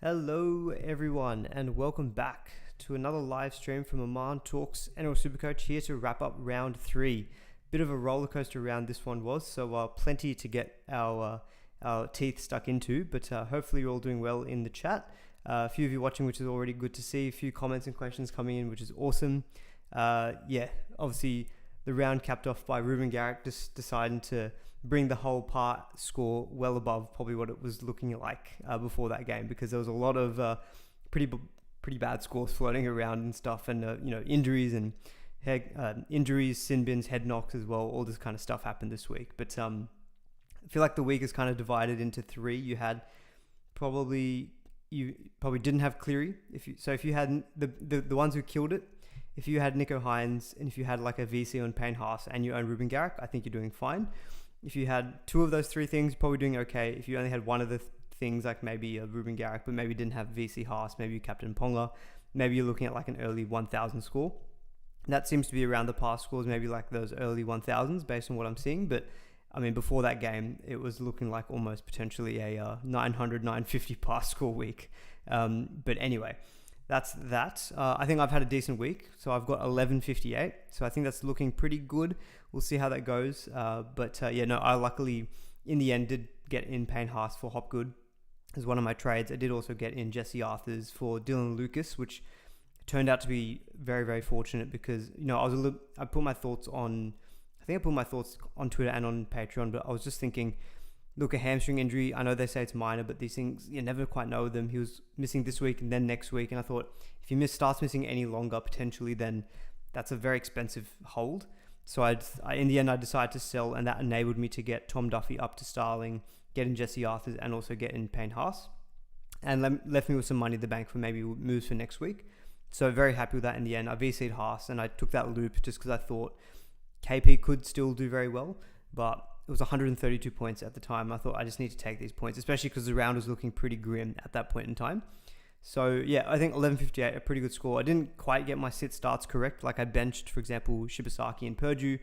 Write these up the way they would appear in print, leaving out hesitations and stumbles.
Hello everyone and welcome back to another live stream from Aman Talks NRL SuperCoach, here to wrap up round 3. Bit of a roller coaster round this one was, so plenty to get our teeth stuck into, but hopefully you're all doing well in the chat. A few of you watching, which is already good to see. A few comments and questions coming in, which is awesome. Obviously the round capped off by Ruben Garrick just deciding to bring the whole part score well above probably what it was looking like before that game, because there was a lot of pretty bad scores floating around and stuff, and injuries and injuries, sin bins, head knocks as well. All this kind of stuff happened this week, but I feel like the week is kind of divided into 3. You probably didn't have Cleary. If you had the ones who killed it, if you had Nico Hines and if you had like a VC on Payne Haas and you own Ruben Garrick, I think you're doing fine. If you had 2 of those 3 things, you're probably doing okay. If you only had one of the things, like maybe Ruben Garrick, but maybe didn't have VC Haas, maybe you captain Ponga, maybe you're looking at like an early 1,000 score. That seems to be around the past scores, maybe like those early 1,000s based on what I'm seeing. But I mean, before that game, it was looking like almost potentially a 900, 950 past score week. But anyway, that's that. I think I've had a decent week. So I've got 1158. So I think that's looking pretty good. We'll see how that goes. I luckily in the end did get in Payne Haas for Hopgood as one of my trades. I did also get in Jesse Arthurs for Dylan Lucas, which turned out to be very, very fortunate because, I put my thoughts on Twitter and on Patreon, but I was just thinking, look, a hamstring injury, I know they say it's minor, but these things, you never quite know them. He was missing this week and then next week. And I thought if he starts missing any longer, potentially, then that's a very expensive hold. So in the end, I decided to sell, and that enabled me to get Tom Duffy up to Starling, get in Jesse Arthurs, and also get in Payne Haas, and left me with some money in the bank for maybe moves for next week. So very happy with that in the end. I VC'd Haas, and I took that loop just because I thought KP could still do very well, but it was 132 points at the time. I thought I just need to take these points, especially because the round was looking pretty grim at that point in time. So yeah, I think 1158, a pretty good score. I didn't quite get my sit starts correct. Like I benched, for example, Shibasaki and Purdue.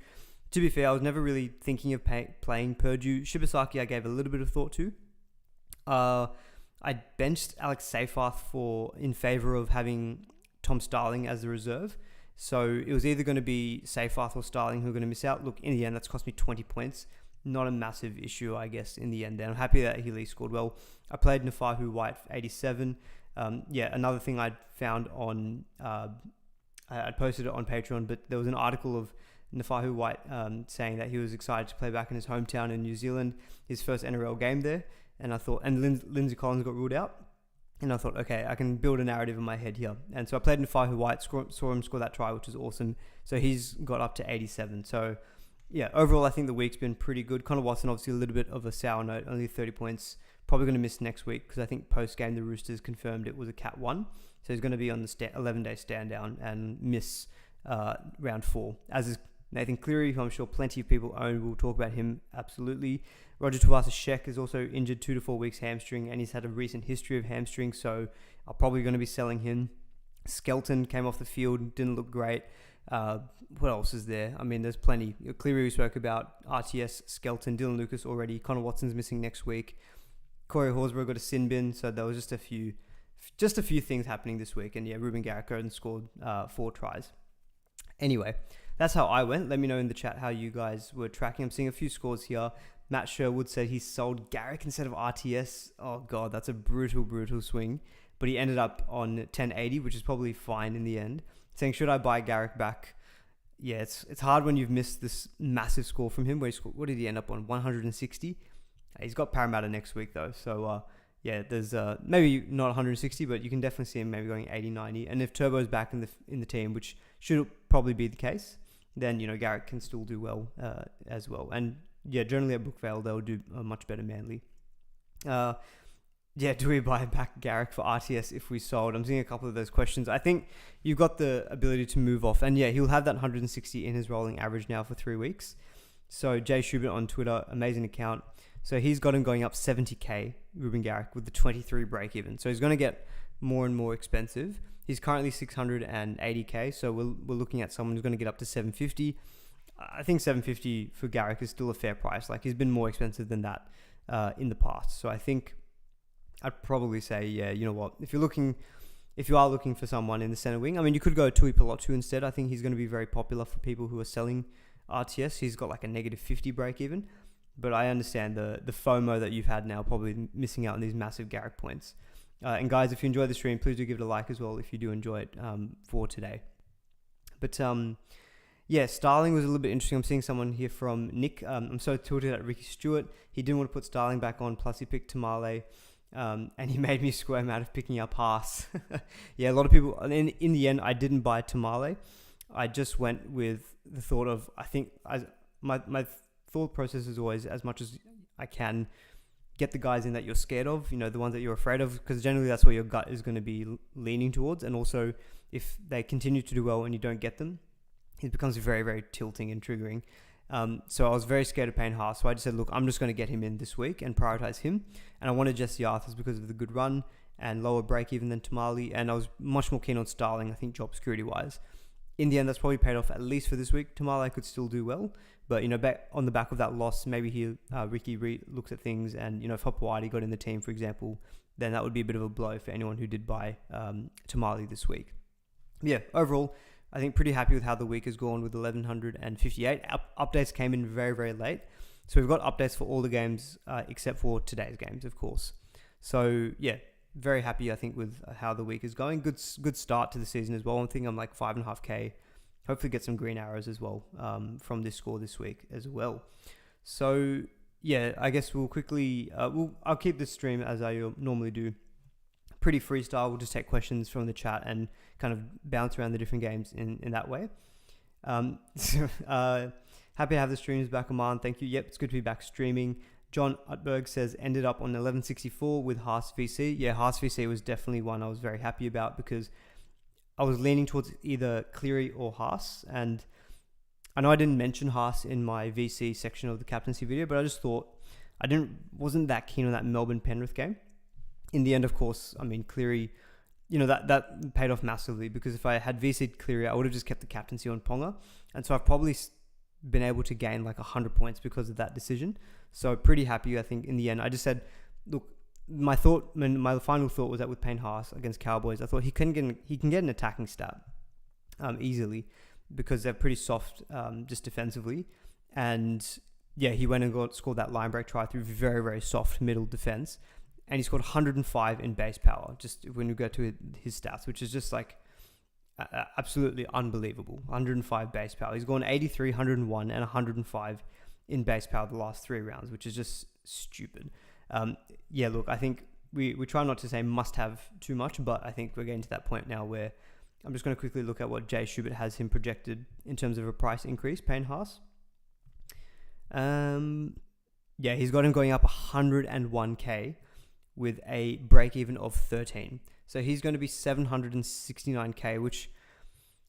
To be fair, I was never really thinking of playing Purdue. Shibasaki I gave a little bit of thought to. I benched Alex Seyfarth in favor of having Tom Starling as the reserve. So it was either going to be Seyfarth or Starling who are going to miss out. Look, in the end, that's cost me 20 points. Not a massive issue, I guess, in the end. And I'm happy that Healy scored well. I played Nafahu White for 87. Another thing I'd found on, I posted it on Patreon, but there was an article of Nafahu White saying that he was excited to play back in his hometown in New Zealand, his first NRL game there. And I thought, and Lindsay Collins got ruled out. And I thought, okay, I can build a narrative in my head here. And so I played Nafahu White, saw him score that try, which is awesome. So he's got up to 87. So yeah, overall, I think the week's been pretty good. Connor Watson, obviously a little bit of a sour note, only 30 points. Probably going to miss next week because I think post-game the Roosters confirmed it was a Cat 1. So he's going to be on the 11-day stand down and miss round 4. As is Nathan Cleary, who I'm sure plenty of people own. We'll talk about him, absolutely. Roger Tuivasa-Sheck is also injured 2 to 4 weeks hamstring, and he's had a recent history of hamstring, so I'm probably going to be selling him. Skelton came off the field, didn't look great. What else is there? I mean, there's plenty. Cleary we spoke about, RTS, Skelton, Dylan Lucas already. Connor Watson's missing next week. Corey Horsburgh got a sin bin, so there was just a few things happening this week. And yeah, Ruben Garrick scored 4 tries. Anyway, that's how I went. Let me know in the chat how you guys were tracking. I'm seeing a few scores here. Matt Sherwood said he sold Garrick instead of RTS. Oh God, that's a brutal, brutal swing. But he ended up on 1080, which is probably fine in the end. Saying, should I buy Garrick back? Yeah, it's hard when you've missed this massive score from him. What did he end up on? 160? He's got Parramatta next week though. So there's maybe not 160, but you can definitely see him maybe going 80, 90. And if Turbo's back in the team, which should probably be the case, then Garrick can still do well as well. And yeah, generally at Brookvale they'll do much better Manly. Do we buy back Garrick for RTS if we sold? I'm seeing a couple of those questions. I think you've got the ability to move off. And yeah, he'll have that 160 in his rolling average now for 3 weeks. So Jay Schubert on Twitter, amazing account. So he's got him going up 70k, Ruben Garrick, with the 23 break even. So he's going to get more and more expensive. He's currently 680k. So we're looking at someone who's going to get up to 750. I think 750 for Garrick is still a fair price. Like he's been more expensive than that in the past. So I think I'd probably say, yeah, you know what, if you are looking for someone in the center wing, I mean, you could go Tui Pelotu instead. I think he's going to be very popular for people who are selling RTS. He's got like a negative 50 break even, but I understand the FOMO that you've had now, probably missing out on these massive Garrick points. And guys, if you enjoy the stream, please do give it a like as well if you do enjoy it for today. But yeah, Starling was a little bit interesting. I'm seeing someone here from Nick. I'm so tilted at Ricky Stewart. He didn't want to put Starling back on, plus he picked Tamale. And he made me squirm out of picking up Haas. Yeah, a lot of people... In the end, I didn't buy Tamale. I just went with the thought of... I think my thought process is always, as much as I can, get the guys in that you're scared of, you know, the ones that you're afraid of, because generally that's where your gut is going to be leaning towards. And also, if they continue to do well and you don't get them, it becomes very, very tilting and triggering. So I was very scared of paying Haas. So I just said, look, I'm just going to get him in this week and prioritize him. And I wanted Jesse Arthurs because of the good run and lower break even than Tamale. And I was much more keen on Starling, I think, job security wise. In the end, that's probably paid off at least for this week. Tamale could still do well. But, you know, back on the back of that loss, maybe Ricky looks at things, and, you know, if Hopewadi got in the team, for example, then that would be a bit of a blow for anyone who did buy Tamale this week. Yeah, overall, I think pretty happy with how the week has gone with 1,158. Updates came in very, very late. So we've got updates for all the games except for today's games, of course. So, yeah, very happy, I think, with how the week is going. Good start to the season as well. I think I'm like 5.5K. Hopefully get some green arrows as well from this score this week as well. So, yeah, I guess we'll quickly... I'll keep this stream as I normally do. Pretty freestyle. We'll just take questions from the chat and kind of bounce around the different games in that way. Happy to have the streams back, Aman. Thank you. Yep, it's good to be back streaming. John Utberg says, ended up on 1164 with Haas VC. Yeah, Haas VC was definitely one I was very happy about because I was leaning towards either Cleary or Haas. And I know I didn't mention Haas in my VC section of the captaincy video, but I just thought wasn't that keen on that Melbourne Penrith game. In the end, of course, I mean, Cleary, you know, that paid off massively because if I had VC'd Cleary, I would have just kept the captaincy on Ponga. And so I've probably been able to gain like 100 points because of that decision. So pretty happy, I think, in the end. I just said, look, my final thought was that with Payne Haas against Cowboys, I thought he can get an attacking stat easily because they're pretty soft just defensively. And yeah, he went and scored that line break try through very, very soft middle defense. And he scored 105 in base power, just when you go to his stats, which is just like absolutely unbelievable. 105 base power. He's gone 83, 101, and 105 in base power the last 3 rounds, which is just stupid. Yeah, look, I think we try not to say must have too much, but I think we're getting to that point now where I'm just going to quickly look at what Jay Schubert has him projected in terms of a price increase, Payne Haas. Yeah, he's got him going up 101k with a break even of 13. So he's going to be 769k, which,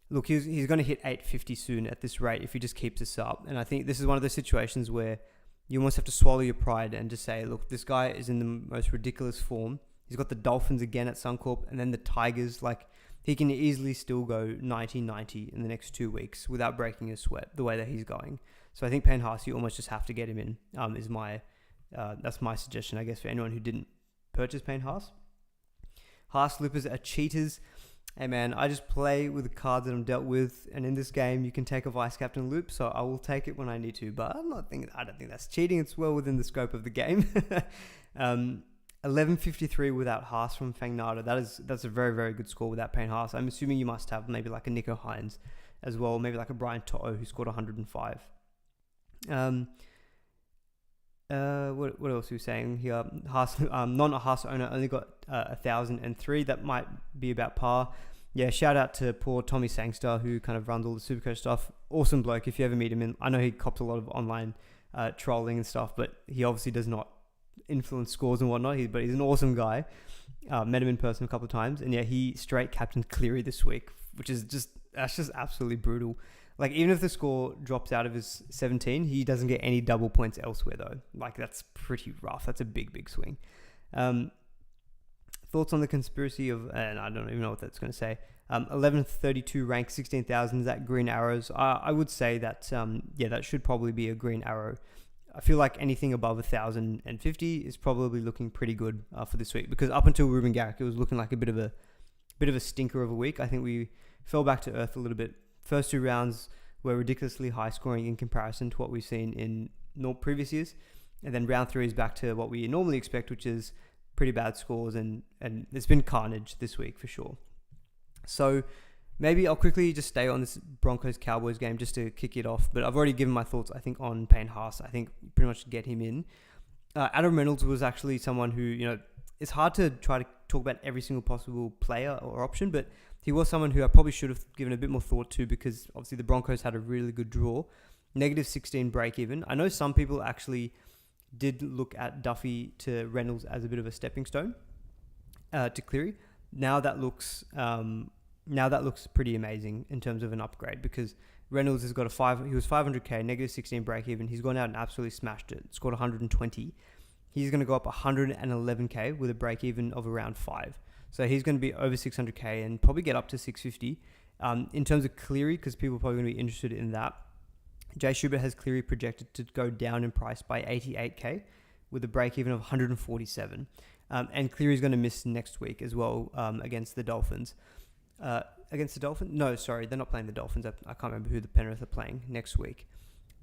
look, he's going to hit 850 soon at this rate if he just keeps this up. And I think this is one of those situations where you almost have to swallow your pride and just say, look, this guy is in the most ridiculous form. He's got the Dolphins again at Suncorp and then the Tigers. Like, he can easily still go 90-90 in the next 2 weeks without breaking a sweat the way that he's going. So I think Payne Haas, you almost just have to get him in, that's my suggestion, I guess, for anyone who didn't purchase Payne Haas. Haas loopers are cheaters. Hey man, I just play with the cards that I'm dealt with, and in this game you can take a vice captain loop, so I will take it when I need to, but I don't think that's cheating. It's well within the scope of the game. 1153 without Haas from Fangnada. That's a very, very good score without Payne Haas. I'm assuming you must have maybe like a Nico Hines as well, maybe like a Brian To'o who scored 105. What else are we saying here? Haas, not a Haas owner, only got 1,003. That might be about par. Yeah, shout out to poor Tommy Sangster, who kind of runs all the Supercoach stuff. Awesome bloke if you ever meet him. I know he cops a lot of online trolling and stuff, but he obviously does not influence scores and whatnot. But he's an awesome guy. Met him in person a couple of times, and yeah, he straight captained Cleary this week, which is just absolutely brutal. Like, even if the score drops out of his 17, he doesn't get any double points elsewhere, though. Like, that's pretty rough. That's a big, big swing. Thoughts on the conspiracy of... and I don't even know what that's going to say. 1132 rank, 16,000. Is that green arrows? I would say that, yeah, that should probably be a green arrow I feel like anything above 1,050 is probably looking pretty good for this week, because up until Ruben Garrick, it was looking like a bit of a stinker of a week. I think we fell back to earth a little bit. First two rounds were ridiculously high scoring in comparison to what we've seen in previous years, and then round 3 is back to what we normally expect, which is pretty bad scores, and there's been carnage this week for sure. So maybe I'll quickly just stay on this Broncos Cowboys game just to kick it off. But I've already given my thoughts, I think, on Payne Haas. I think pretty much get him in. Adam Reynolds was actually someone who, it's hard to try to talk about every single possible player or option, but he was someone who I probably should have given a bit more thought to, because obviously the Broncos had a really good draw. -16 break even. I know some people actually did look at Duffy to Reynolds as a bit of a stepping stone to Cleary. Now that looks pretty amazing in terms of an upgrade, because Reynolds has got he was 500k, -16 break even. He's gone out and absolutely smashed it. Scored 120. He's going to go up 111k with a break even of around 5. So he's going to be over 600k and probably get up to 650. In terms of Cleary, because people are probably going to be interested in that, Jay Schubert has Cleary projected to go down in price by 88k with a break even of 147. And Cleary's going to miss next week as well against the Dolphins. Against the Dolphins? No, sorry, they're not playing the Dolphins. I can't remember who the Penrith are playing next week.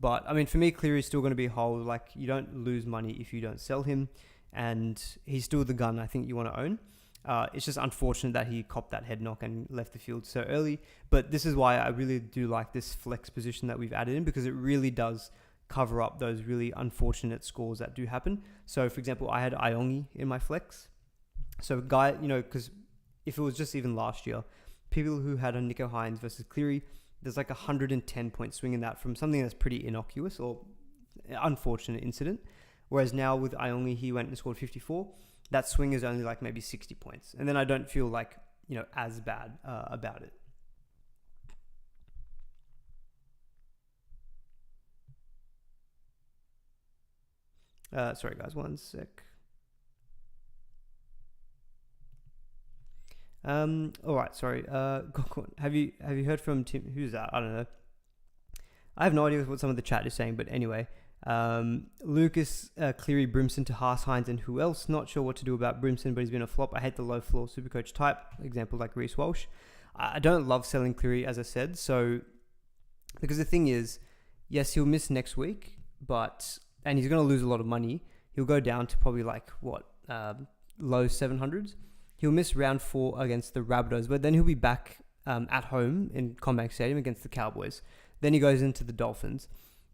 But, I mean, for me, Cleary's still going to be a hold. Like, you don't lose money if you don't sell him. And he's still the gun I think you want to own. It's just unfortunate that he copped that head knock and left the field so early. But this is why I really do like this flex position that we've added in, because it really does cover up those really unfortunate scores that do happen. So, for example, I had Iongi in my flex. So, guy, because if it was just even last year, people who had a Nico Hines versus Cleary, there's like a 110 point swing in that from something that's pretty innocuous or unfortunate incident. Whereas now with Iongi, he went and scored 54. That swing is only like maybe 60 points. And then I don't feel like, as bad about it. Sorry guys, one sec. All right, sorry. Have you heard from Tim? Who's that? I don't know. I have no idea what some of the chat is saying, but anyway, Lucas, Cleary, Brimson to Haas, Hines, and who else? Not sure what to do about Brimson, but he's been a flop. I hate the low floor Supercoach type. Example like Reece Walsh. I don't love selling Cleary, as I said. So, because the thing is, yes, he'll miss next week, and he's going to lose a lot of money. He'll go down to probably low 700s. He'll miss round 4 against the Rabbitohs, but then he'll be back at home in Combank Stadium against the Cowboys. Then he goes into the Dolphins.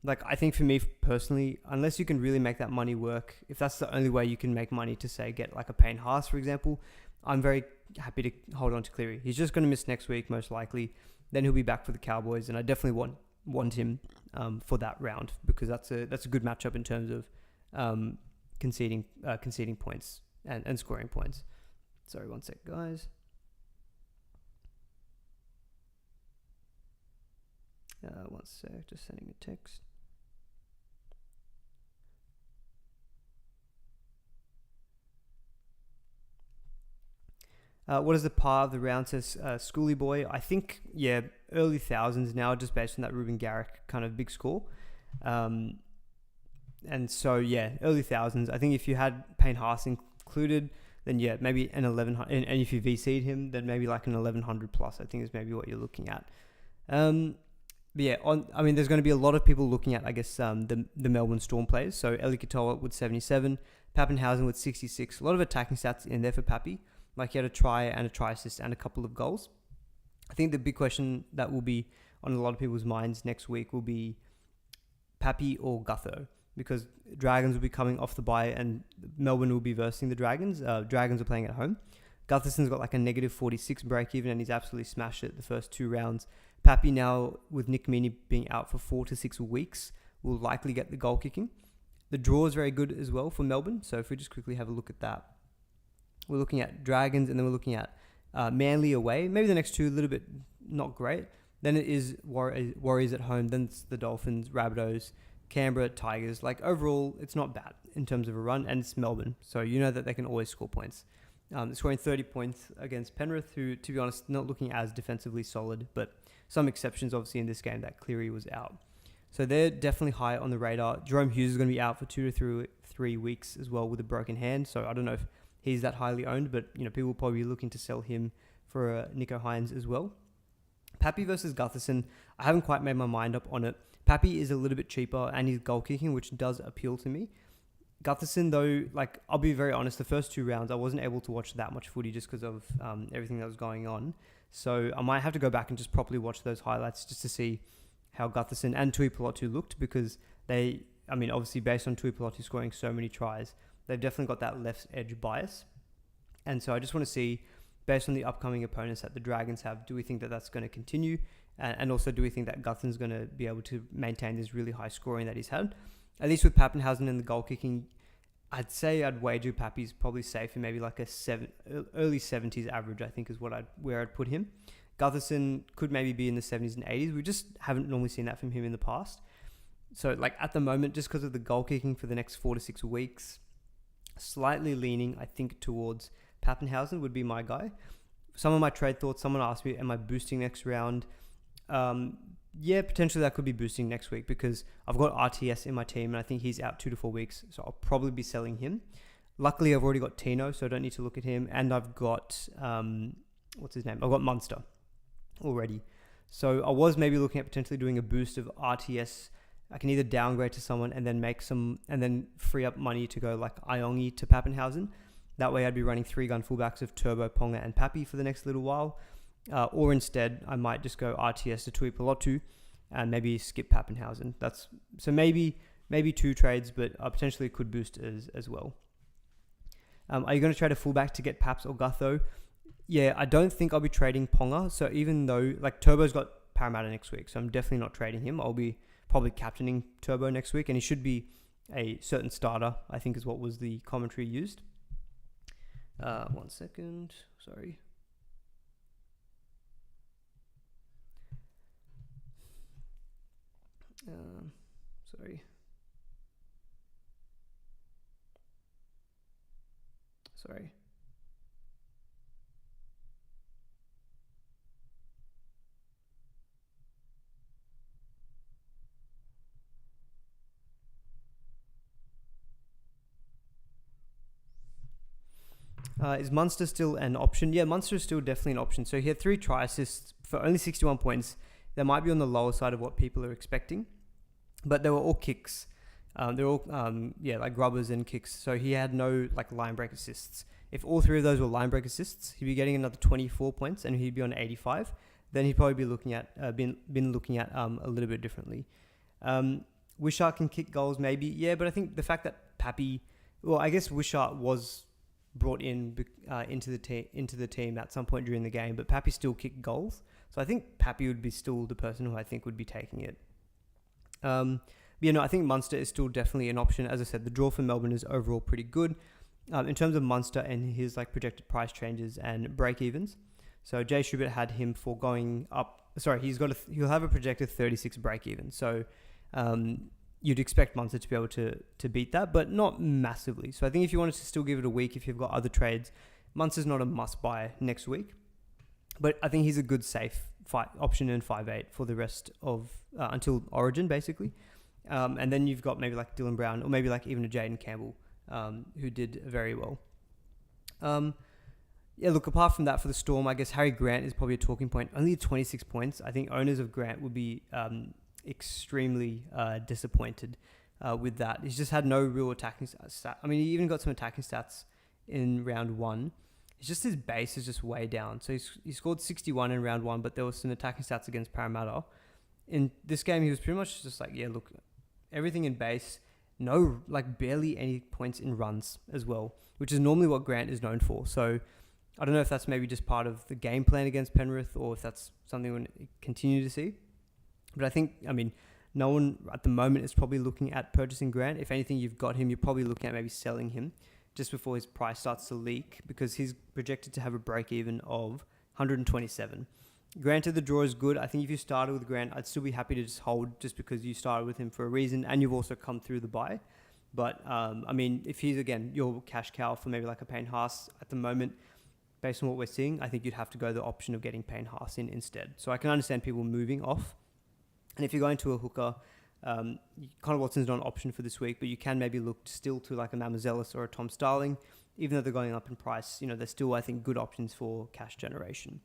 I think for me personally, unless you can really make that money work, if that's the only way you can make money to, say, get like a Payne Haas, for example, I'm very happy to hold on to Cleary. He's just going to miss next week, most likely. Then he'll be back for the Cowboys, and I definitely want him for that round, because that's a good matchup in terms of conceding points and scoring points. Sorry, one sec, guys. One sec, just sending a text. What is the par of the round, says Schoolie Boy? I think, early thousands now, just based on that Ruben Garrick kind of big score. And so, early thousands. I think if you had Payne Haas included, then maybe an 1100, and if you VC'd him, then maybe like an 1100 plus, I think is maybe what you're looking at. There's going to be a lot of people looking at, I guess, the Melbourne Storm players. So Eli Katoa with 77, Pappenhausen with 66. A lot of attacking stats in there for Pappy. Like he had a try and a try assist and a couple of goals. I think the big question that will be on a lot of people's minds next week will be Pappy or Gutho, because Dragons will be coming off the bye and Melbourne will be versing the Dragons. Dragons are playing at home. Gutherson's got like a -46 break even and he's absolutely smashed it the first 2 rounds. Pappy now, with Nick Meaney being out for 4 to 6 weeks, will likely get the goal kicking. The draw is very good as well for Melbourne. So if we just quickly have a look at that. We're looking at Dragons and then we're looking at Manly away. Maybe the next 2 a little bit not great. Then it is Warriors at home. Then it's the Dolphins, Rabbitohs, Canberra, Tigers. Like overall, it's not bad in terms of a run, and it's Melbourne. So you know that they can always score points. They're scoring 30 points against Penrith, who, to be honest, not looking as defensively solid, but some exceptions obviously in this game that Cleary was out. So they're definitely high on the radar. Jerome Hughes is going to be out for 2 to 3 weeks as well with a broken hand. So I don't know if he's that highly owned, but people will probably be looking to sell him for Nico Hines as well. Papy versus Gutherson, I haven't quite made my mind up on it. Papy is a little bit cheaper and he's goal kicking, which does appeal to me. Gutherson, though, I'll be very honest, the first 2 rounds, I wasn't able to watch that much footy just because of everything that was going on. So I might have to go back and just properly watch those highlights just to see how Gutherson and Tuipulotu looked, because obviously based on Tuipulotu scoring so many tries, they've definitely got that left edge bias. And so I just want to see, based on the upcoming opponents that the Dragons have, do we think that that's going to continue? And also, do we think that Gutherson's going to be able to maintain this really high scoring that he's had? At least with Pappenhausen and the goal kicking, I'd wager Pappy's probably safe in maybe like a early 70s average, I think is where I'd put him. Gutherson could maybe be in the 70s and 80s. We just haven't normally seen that from him in the past. So at the moment, just because of the goal kicking for the next 4 to 6 weeks, slightly leaning, I think, towards Pappenhausen would be my guy. Some of my trade thoughts, someone asked me, am I boosting next round? Yeah, potentially that could be boosting next week because I've got RTS in my team and I think he's out 2 to 4 weeks. So I'll probably be selling him. Luckily, I've already got Tino, so I don't need to look at him. And I've got, what's his name? I've got Munster already. So I was maybe looking at potentially doing a boost of RTS. I can either downgrade to someone and then free up money to go like Iongi to Pappenhausen. That way I'd be running 3-gun fullbacks of Turbo, Ponga and Papy for the next little while. Or instead, I might just go RTS to Tuipulotu and maybe skip Pappenhausen. So maybe 2 trades, but potentially could boost as well. Are you going to trade a fullback to get Paps or Gutho? Yeah, I don't think I'll be trading Ponga. So even though Turbo's got Parramatta next week, so I'm definitely not trading him. I'll be probably captaining Turbo next week, and he should be a certain starter, I think is what was the commentary used. 1 second. Sorry. Sorry. Is Munster still an option? Yeah, Munster is still definitely an option. So he had 3 try assists for only 61 points. That might be on the lower side of what people are expecting. But they were all kicks. They're all, grubbers and kicks. So he had no line break assists. If all 3 of those were line break assists, he'd be getting another 24 points and he'd be on 85. Then he'd probably be looking at been looking at a little bit differently. Wishart can kick goals, maybe. Yeah, but I think the fact that Papy, I guess Wishart was brought in into the team at some point during the game, but Papy still kicked goals. So I think Papy would be still the person who I think would be taking it. I think Munster is still definitely an option. As I said, the draw for Melbourne is overall pretty good. In terms of Munster and his projected price changes and break evens. So Jay Schubert had him for going up. Sorry, he'll have a projected 36 break even. So you'd expect Munster to be able to beat that, but not massively. So I think if you wanted to still give it a week, if you've got other trades, Munster's not a must buy next week. But I think he's a good safe option in 5'8" for the rest of until Origin, basically. And then you've got maybe Dylan Brown or maybe even a Jaden Campbell who did very well. Apart from that for the Storm, I guess Harry Grant is probably a talking point. Only 26 points. I think owners of Grant would be extremely disappointed with that. He's just had no real attacking stats. I mean, he even got some attacking stats in round 1. It's just his base is just way down. So he scored 61 in round 1, but there was some attacking stats against Parramatta. In this game, he was pretty much just everything in base, no, barely any points in runs as well, which is normally what Grant is known for. So I don't know if that's maybe just part of the game plan against Penrith or if that's something we'll continue to see. But I think, no one at the moment is probably looking at purchasing Grant. If anything, you've got him, you're probably looking at maybe selling him just before his price starts to leak because he's projected to have a break even of 127. Granted, the draw is good. I think if you started with Grant, I'd still be happy to just hold just because you started with him for a reason and you've also come through the buy. But, if he's, again, your cash cow for maybe a Payne Haas at the moment, based on what we're seeing, I think you'd have to go the option of getting Payne Haas in instead. So I can understand people moving off. And if you're going to a hooker, Connor Watson's not an option for this week, but you can maybe look still to like a Mamazelis or a Tom Starling. Even though they're going up in price, they're still, I think, good options for cash generation.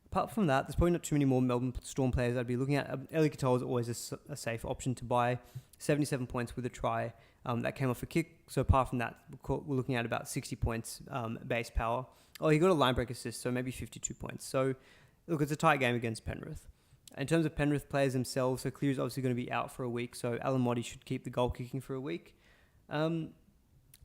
Apart from that, there's probably not too many more Melbourne Storm players I'd be looking at. Eli Katoa is always a safe option to buy. 77 points with a try. That came off a kick. So apart from that, we're looking at about 60 points base power. Oh, he got a line break assist, so maybe 52 points. So, look, it's a tight game against Penrith. In terms of Penrith players themselves, so Cleary's obviously going to be out for a week, so Alan Motti should keep the goal kicking for a week.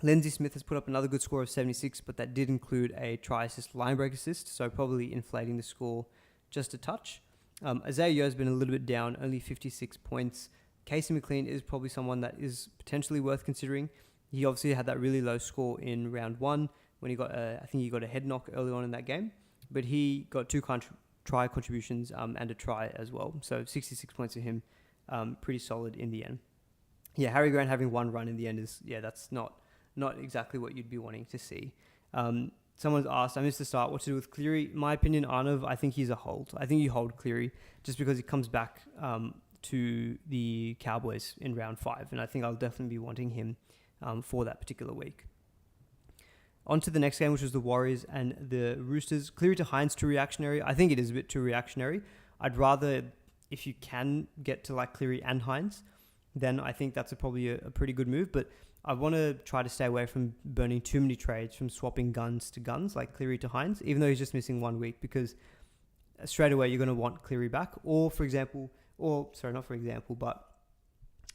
Lindsay Smith has put up another good score of 76, but that did include a try assist, line break assist, so probably inflating the score just a touch. Isaiah Yeo has been a little bit down, only 56 points. Casey McLean is probably someone that is potentially worth considering. He obviously had that really low score in round 1 when he got, I think he got a head knock early on in that game, but he got 2 try contributions and a try as well. So 66 points to him, pretty solid in the end. Yeah, Harry Grant having 1 run in the end is, that's not exactly what you'd be wanting to see. Someone's asked, I missed the start, what to do with Cleary. My opinion, Arnav, I think he's a hold. I think you hold Cleary just because he comes back to the Cowboys in round 5, and I think I'll definitely be wanting him for that particular week. On to the next game, which was the Warriors and the Roosters. Cleary to Hines too reactionary. I think it is a bit too reactionary. I'd rather, if you can get to like Cleary and Hines, then I think that's probably a pretty good move. But I want to try to stay away from burning too many trades, from swapping guns to guns, like Cleary to Hines, even though he's just missing 1 week, because straight away you're going to want Cleary back. Or not for example, but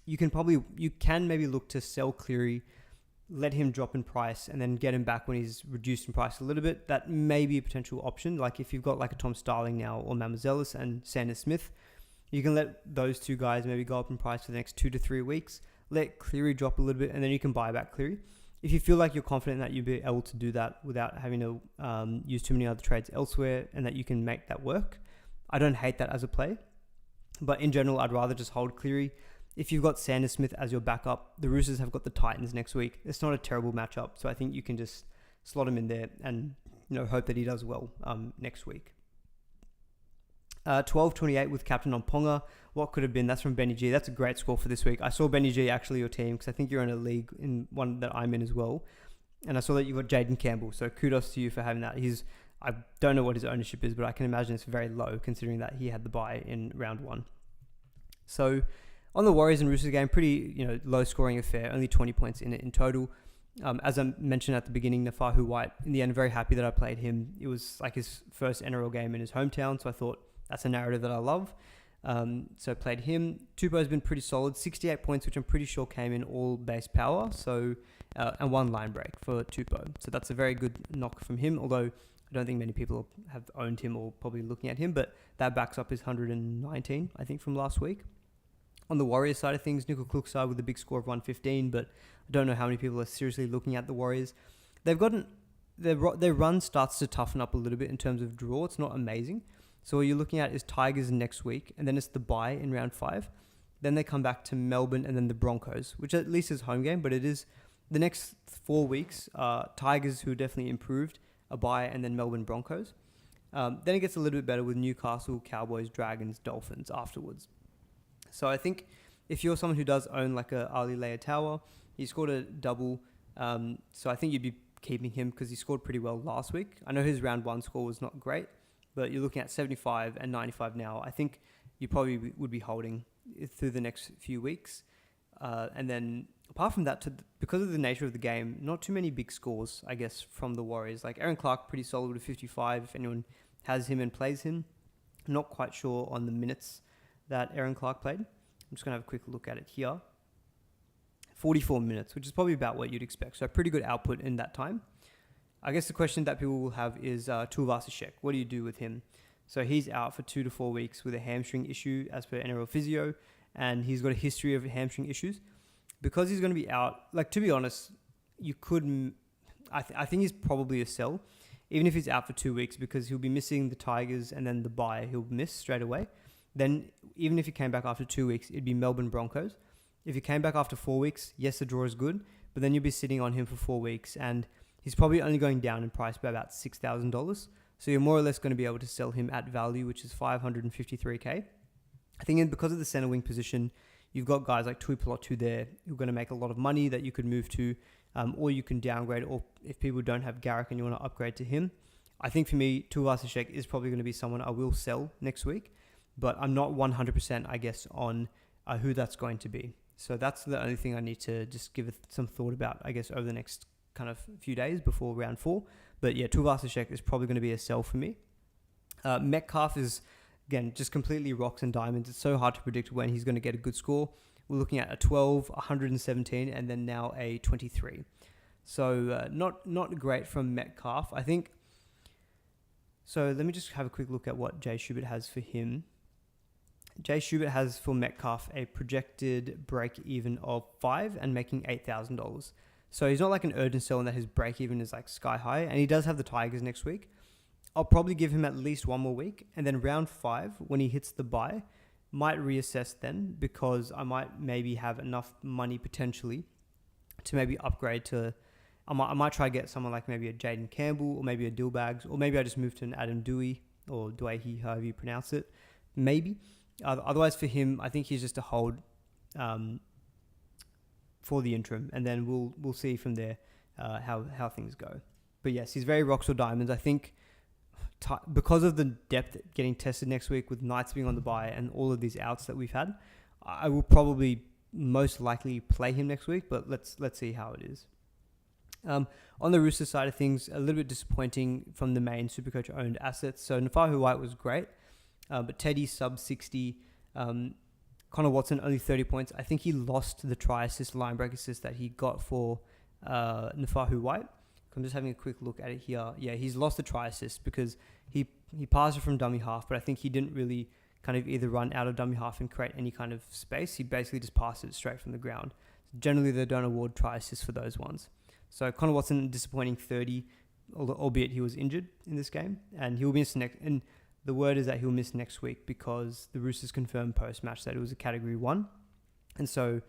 you can maybe look to sell Cleary, let him drop in price, and then get him back when he's reduced in price a little bit. That may be a potential option. Like if you've got like a Tom Starling now, or Mamazelis and Sanders Smith, you can let those 2 guys maybe go up in price for the next 2 to 3 weeks. Let Cleary drop a little bit, and then you can buy back Cleary. If you feel like you're confident that you'll be able to do that without having to use too many other trades elsewhere, and that you can make that work, I don't hate that as a play. But in general, I'd rather just hold Cleary. If you've got Sanders Smith as your backup, the Roosters have got the Titans next week. It's not a terrible matchup, so I think you can just slot him in there and hope that he does well next week. 12-28 with captain on Ponga. What could have been? That's from Benny G. That's a great score for this week. I saw Benny G actually your team, because I think you're in a league in one that I'm in as well. And I saw that you got Jaden Campbell. So kudos to you for having that. I don't know what his ownership is, but I can imagine it's very low considering that he had the bye in round 1. So on the Warriors and Roosters game, pretty low scoring affair. Only 20 points in it in total. As I mentioned at the beginning, Nafahu White, in the end, very happy that I played him. It was like his first NRL game in his hometown, so I thought that's a narrative that I love. So I played him. Tupou's been pretty solid. 68 points, which I'm pretty sure came in all base power. So and 1 line break for Tupou. So that's a very good knock from him, although I don't think many people have owned him or probably looking at him, but that backs up his 119, I think, from last week. On the Warriors side of things, Nickel Klookside with a big score of 115, but I don't know how many people are seriously looking at the Warriors. They've gotten their run starts to toughen up a little bit in terms of draw. It's not amazing. So what you're looking at is Tigers next week, and then it's the bye in round 5. Then they come back to Melbourne and then the Broncos, which at least is home game, but it is the next 4 weeks. Tigers, who definitely improved, a bye, and then Melbourne Broncos. Then it gets a little bit better with Newcastle, Cowboys, Dragons, Dolphins afterwards. So I think if you're someone who does own like a Ali Leao, he scored a double. So I think you'd be keeping him because he scored pretty well last week. I know his round 1 score was not great, but you're looking at 75 and 95 now. I think you probably would be holding it through the next few weeks. And then apart from that, because of the nature of the game, not too many big scores, I guess, from the Warriors. Like Aaron Clark, pretty solid with 55 if anyone has him and plays him. I'm not quite sure on the minutes that Aaron Clark played. I'm just going to have a quick look at it here. 44 minutes, which is probably about what you'd expect. So pretty good output in that time. I guess the question that people will have is Tuivasa-Sheck. What do you do with him? So he's out for 2 to 4 weeks with a hamstring issue as per NRL Physio, and he's got a history of hamstring issues. Because he's going to be out, like, to be honest, you could... I think he's probably a sell, even if he's out for 2 weeks, because he'll be missing the Tigers and then the bye he'll miss straight away. Then, even if he came back after 2 weeks, it'd be Melbourne Broncos. If he came back after 4 weeks, yes, the draw is good, but then you'll be sitting on him for 4 weeks, and he's probably only going down in price by about $6,000. So you're more or less going to be able to sell him at value, which is $553K. I think because of the center wing position, you've got guys like Tuipulotu there who are going to make a lot of money that you could move to, or you can downgrade, or if people don't have Garrick and you want to upgrade to him. I think for me, Tuivasa-Sheck is probably going to be someone I will sell next week, but I'm not 100%, I guess, on who that's going to be. So that's the only thing I need to just give it some thought about, I guess, over the next kind of few days before round 4. But yeah, Tuivasa-Sheck is probably going to be a sell for me. Metcalf is, again, just completely rocks and diamonds. It's so hard to predict when he's going to get a good score. We're looking at a 12, 117, and then now a 23. So not great from Metcalf, I think. So let me just have a quick look at what Jay Schubert has for him. Jay Schubert has for Metcalf a projected break-even of 5 and making $8,000. So he's not like an urgent sell in that his break-even is like sky high. And he does have the Tigers next week. I'll probably give him at least one more week. And then round 5, when he hits the bye, might reassess then, because I might maybe have enough money potentially to maybe upgrade to... I might try to get someone like maybe a Jaden Campbell or maybe a Dillbags, or maybe I just move to an Adam Dewey or Dwayhe, however you pronounce it. Maybe. Otherwise for him, I think he's just a hold for the interim, and then we'll see from there how things go. But yes, he's very rocks or diamonds. I think because of the depth getting tested next week with Knights being on the bye and all of these outs that we've had, I will probably most likely play him next week, but let's see how it is. On the Roosters side of things, a little bit disappointing from the main Supercoach owned assets. So Nafahu White was great, but Teddy sub 60, Connor Watson only 30 points. I think he lost the try assist, line break assist that he got for Nafahu White. I'm just having a quick look at it here. Yeah, he's lost the try assist because he passed it from dummy half, but I think he didn't really kind of either run out of dummy half and create any kind of space. He basically just passed it straight from the ground. Generally, they don't award try assists for those ones. So Connor Watson, disappointing 30, albeit he was injured in this game, and he will miss next. And the word is that he'll miss next week because the Roosters confirmed post-match that it was a Category 1. And so,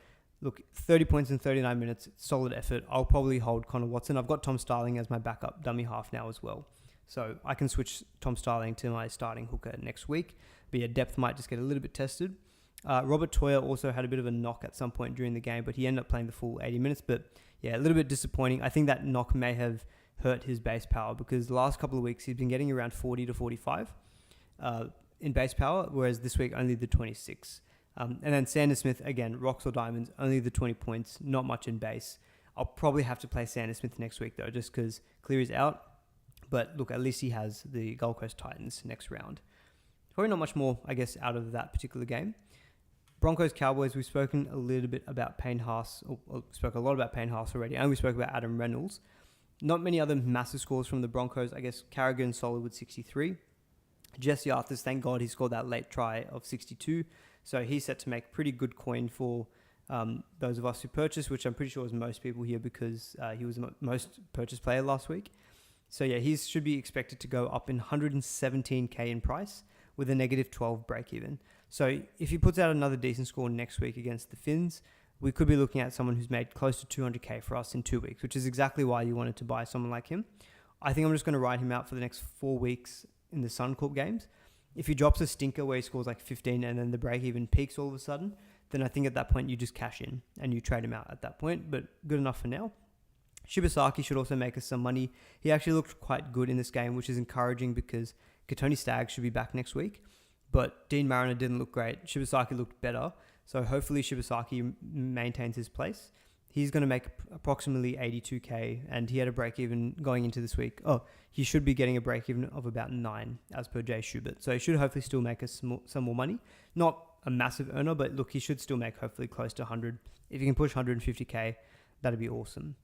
look, 30 points in 39 minutes, solid effort. I'll probably hold Connor Watson. I've got Tom Starling as my backup dummy half now as well. So I can switch Tom Starling to my starting hooker next week. But yeah, depth might just get a little bit tested. Robert Toyer also had a bit of a knock at some point during the game, but he ended up playing the full 80 minutes. But yeah, a little bit disappointing. I think that knock may have hurt his base power because the last couple of weeks he's been getting around 40 to 45 in base power, whereas this week only the 26. And then Sanders Smith, again, rocks or diamonds, only the 20 points, not much in base. I'll probably have to play Sanders Smith next week though, just because Cleary's out. But look, at least he has the Gold Coast Titans next round. Probably not much more, I guess, out of that particular game. Broncos Cowboys, we've spoken a little bit about Payne Haas, or spoke a lot about Payne Haas already, and we spoke about Adam Reynolds. Not many other massive scores from the Broncos. I guess Carrigan solid with 63. Jesse Arthurs, thank God he scored that late try of 62. So he's set to make pretty good coin for those of us who purchased, which I'm pretty sure was most people here because he was the most purchased player last week. So yeah, he should be expected to go up in 117k in price with a negative 12 break even. So if he puts out another decent score next week against the Finns, we could be looking at someone who's made close to 200k for us in 2 weeks, which is exactly why you wanted to buy someone like him. I think I'm just going to ride him out for the next 4 weeks in the Suncorp games. If he drops a stinker where he scores like 15 and then the break even peaks all of a sudden, then I think at that point you just cash in and you trade him out at that point, but good enough for now. Shibasaki should also make us some money. He actually looked quite good in this game, which is encouraging because Katoni Staggs should be back next week. But Dean Mariner didn't look great. Shibasaki looked better. So hopefully Shibasaki maintains his place. He's going to make approximately 82k and he had a break even going into this week. Oh, he should be getting a break even of about 9 as per Jay Schubert. So he should hopefully still make us some more money. Not a massive earner, but look, he should still make hopefully close to 100. If he can push 150k, that'd be awesome.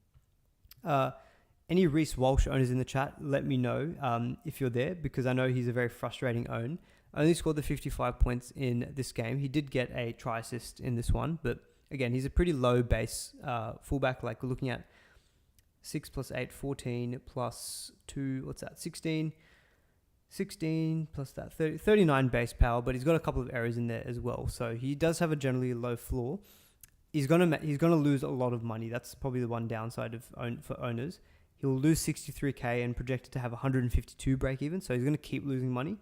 Any Reece Walsh owners in the chat, let me know if you're there because I know he's a very frustrating own. Only scored the 55 points in this game. He did get a try assist in this one, but again, he's a pretty low base fullback. Like we're looking at 6 plus 8, 14 plus 2, what's that? 16 plus that 39 base power, but he's got a couple of errors in there as well. So he does have a generally low floor. He's gonna lose a lot of money. That's probably the one downside for owners. He'll lose 63k and projected to have 152 break even. So he's gonna keep losing money.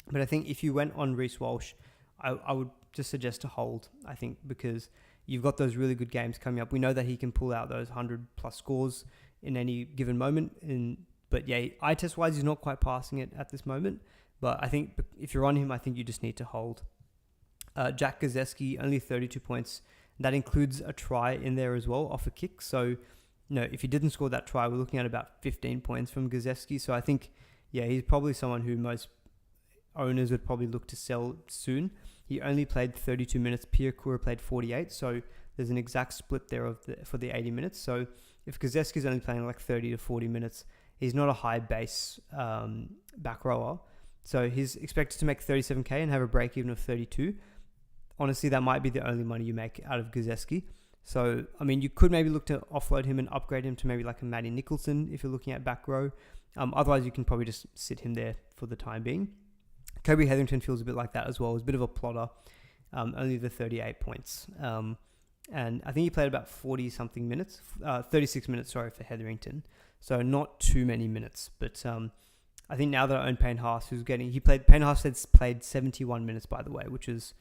But I think if you went on Reece Walsh, I would just suggest to hold, I think, because you've got those really good games coming up. We know that he can pull out those 100-plus scores in any given moment. But yeah, eye test-wise, he's not quite passing it at this moment. But I think if you're on him, I think you just need to hold. Jack Gazzeski, only 32 points. That includes a try in there as well, off a kick. So, if he didn't score that try, we're looking at about 15 points from Gazzeski. So I think, yeah, he's probably someone who most owners would probably look to sell soon. He only played 32 minutes. Pierre Kura played 48. So there's an exact split there for the 80 minutes. So if Gazzeski's only playing like 30 to 40 minutes, he's not a high base back rower. So he's expected to make 37k and have a break even of 32. Honestly, that might be the only money you make out of Gazzeski. So, I mean, you could maybe look to offload him and upgrade him to maybe like a Matty Nicholson if you're looking at back row. Otherwise, you can probably just sit him there for the time being. Kobe Hetherington feels a bit like that as well. He's a bit of a plotter, only the 38 points. And I think he played about 40-something minutes, 36 minutes, for Hetherington. So not too many minutes. But I think now that I own Payne Haas, Payne Haas has played 71 minutes, by the way, which is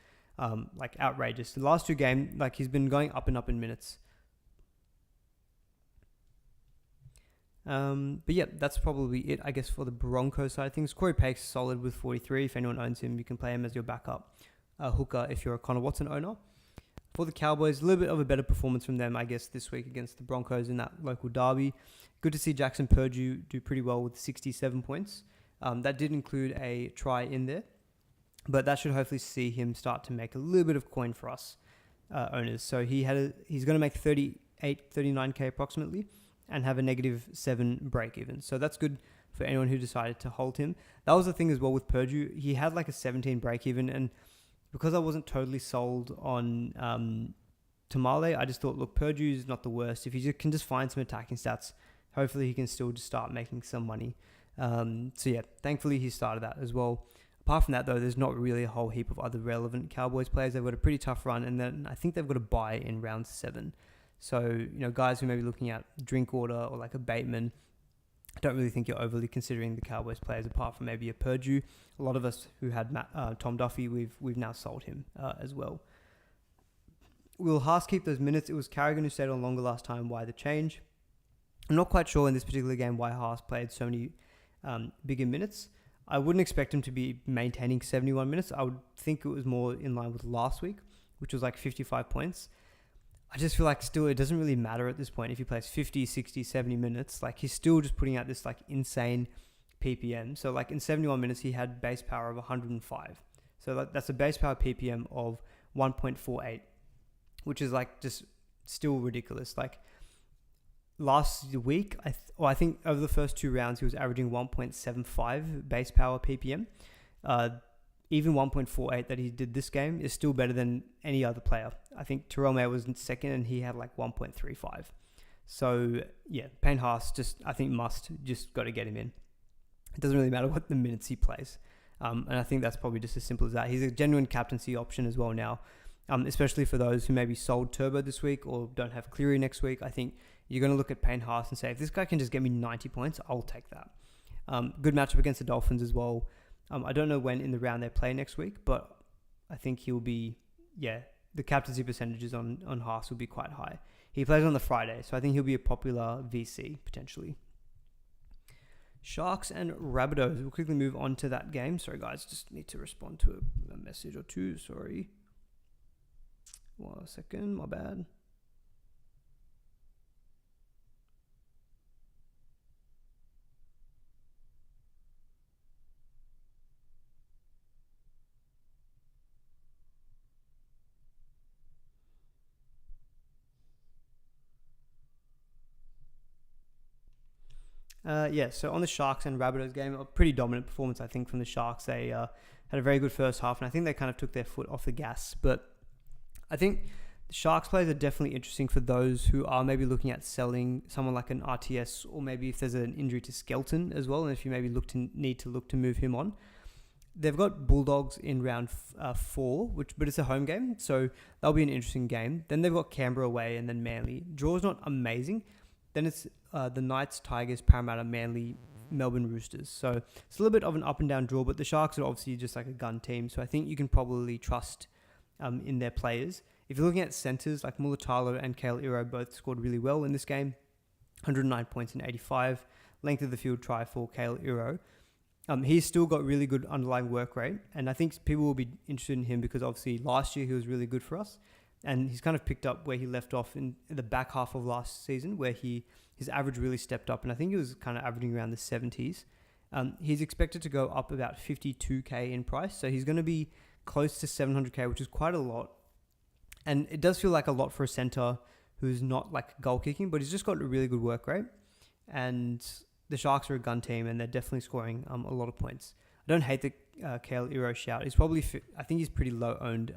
like outrageous. The last two games, like he's been going up and up in minutes. But yeah, that's probably it, I guess, for the Broncos side of things. Corey Pake's solid with 43. If anyone owns him, you can play him as your backup hooker if you're a Connor Watson owner. For the Cowboys, a little bit of a better performance from them, I guess, this week against the Broncos in that local derby. Good to see Jackson Purdue do pretty well with 67 points. That did include a try in there, but that should hopefully see him start to make a little bit of coin for us owners. So he's going to make 39k approximately and have a -7 break even. So that's good for anyone who decided to hold him. That was the thing as well with Purdue. He had like a 17 break even, and because I wasn't totally sold on Tamale, I just thought, look, Purdue's not the worst. If he can just find some attacking stats, hopefully he can still just start making some money. So yeah, thankfully he started that as well. Apart from that, though, there's not really a whole heap of other relevant Cowboys players. They've got a pretty tough run, and then I think they've got a bye in round 7. So, guys who may be looking at Drinkwater or like a Bateman, I don't really think you're overly considering the Cowboys players apart from maybe a Purdue. A lot of us who had Tom Duffy, we've now sold him as well. Will Haas keep those minutes? It was Carrigan who stayed on longer last time. Why the change? I'm not quite sure in this particular game why Haas played so many bigger minutes. I wouldn't expect him to be maintaining 71 minutes. I would think it was more in line with last week, which was like 55 points. I just feel like still it doesn't really matter at this point if he plays 50, 60, 70 minutes. Like he's still just putting out this like insane PPM. So like in 71 minutes, he had base power of 105. So that's a base power PPM of 1.48, which is like just still ridiculous. Like last week, I think over the first 2 rounds, he was averaging 1.75 base power PPM. Even 1.48 that he did this game is still better than any other player. I think Terrell May was in second and he had like 1.35. So yeah, Payne Haas just got to get him in. It doesn't really matter what the minutes he plays. And I think that's probably just as simple as that. He's a genuine captaincy option as well now, especially for those who maybe sold Turbo this week or don't have Cleary next week. I think you're going to look at Payne Haas and say, if this guy can just get me 90 points, I'll take that. Good matchup against the Dolphins as well. I don't know when in the round they play next week, but I think he'll be, the captaincy percentages on Haas will be quite high. He plays on the Friday, so I think he'll be a popular VC, potentially. Sharks and Rabbitohs. We'll quickly move on to that game. Sorry, guys, just need to respond to a message or two. Sorry. 1 second, my bad. So on the Sharks and Rabbitohs game, a pretty dominant performance, I think, from the Sharks. They had a very good first half, and I think they kind of took their foot off the gas. But I think the Sharks players are definitely interesting for those who are maybe looking at selling someone like an RTS, or maybe if there's an injury to Skelton as well, and if you maybe need to move him on. They've got Bulldogs in round 4, but it's a home game, so that'll be an interesting game. Then they've got Canberra away and then Manly. Draw's not amazing. Then it's the Knights, Tigers, Parramatta, Manly, Melbourne Roosters. So it's a little bit of an up and down draw, but the Sharks are obviously just like a gun team. So I think you can probably trust in their players. If you're looking at centres, like Mulatalo and Kale Iro both scored really well in this game. 109 points in 85. Length of the field try for Kale Iro. He's still got really good underlying work rate. And I think people will be interested in him because obviously last year he was really good for us. And he's kind of picked up where he left off in the back half of last season, where his average really stepped up. And I think he was kind of averaging around the 70s. He's expected to go up about 52k in price. So he's going to be close to 700k, which is quite a lot. And it does feel like a lot for a centre who's not like goal kicking, but he's just got a really good work rate. And the Sharks are a gun team, and they're definitely scoring a lot of points. I don't hate the Kale Iro shout. He's probably, I think he's pretty low owned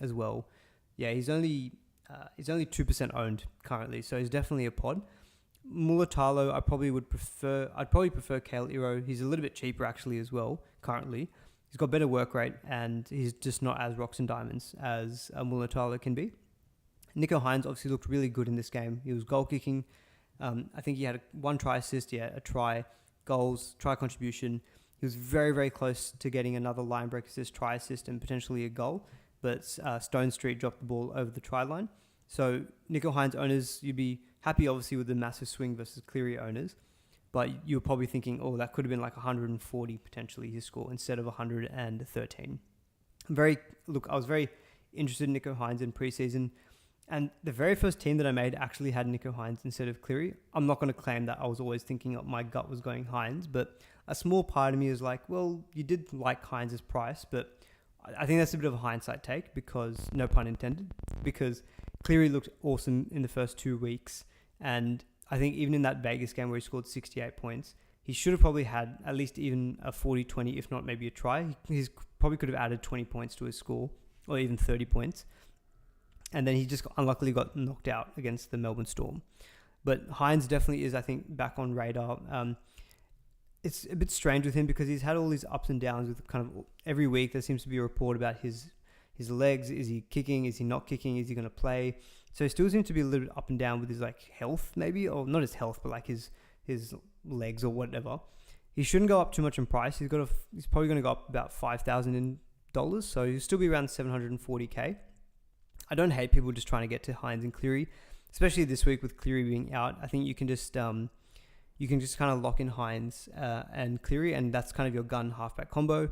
as well. Yeah, he's only 2% owned currently, so he's definitely a pod. Mulatalo, I'd probably prefer Kale Iro. He's a little bit cheaper actually as well currently. He's got better work rate, and he's just not as rocks and diamonds as Mulatalo can be. Nicho Hynes obviously looked really good in this game. He was goal kicking. I think he had one try assist, a try, goals, try contribution. He was very, very close to getting another line break assist, try assist, and potentially a goal. But Stone Street dropped the ball over the try line. So Nicho Hynes owners, you'd be happy obviously with the massive swing versus Cleary owners. But you're probably thinking, oh, that could have been like 140 potentially his score instead of 113. I was very interested in Nicho Hynes in preseason. And the very first team that I made actually had Nicho Hynes instead of Cleary. I'm not going to claim that I was always thinking my gut was going Hynes, but a small part of me is like, well, you did like Hynes' price, but I think that's a bit of a hindsight take because, no pun intended, because Cleary looked awesome in the first 2 weeks. And I think even in that Vegas game where he scored 68 points, he should have probably had at least even a 40-20, if not maybe a try. He's probably could have added 20 points to his score or even 30 points. And then he just unluckily got knocked out against the Melbourne Storm. But Hynes definitely is, I think, back on radar. It's a bit strange with him because he's had all these ups and downs with kind of every week. There seems to be a report about his legs. Is he kicking? Is he not kicking? Is he going to play? So he still seems to be a little bit up and down with his like health maybe, or not his health, but like his legs or whatever. He shouldn't go up too much in price. He's probably going to go up about $5,000. So he'll still be around 740k. I don't hate people just trying to get to Hynes and Cleary, especially this week with Cleary being out. I think you can just kind of lock in Hynes and Cleary, and that's kind of your gun halfback combo,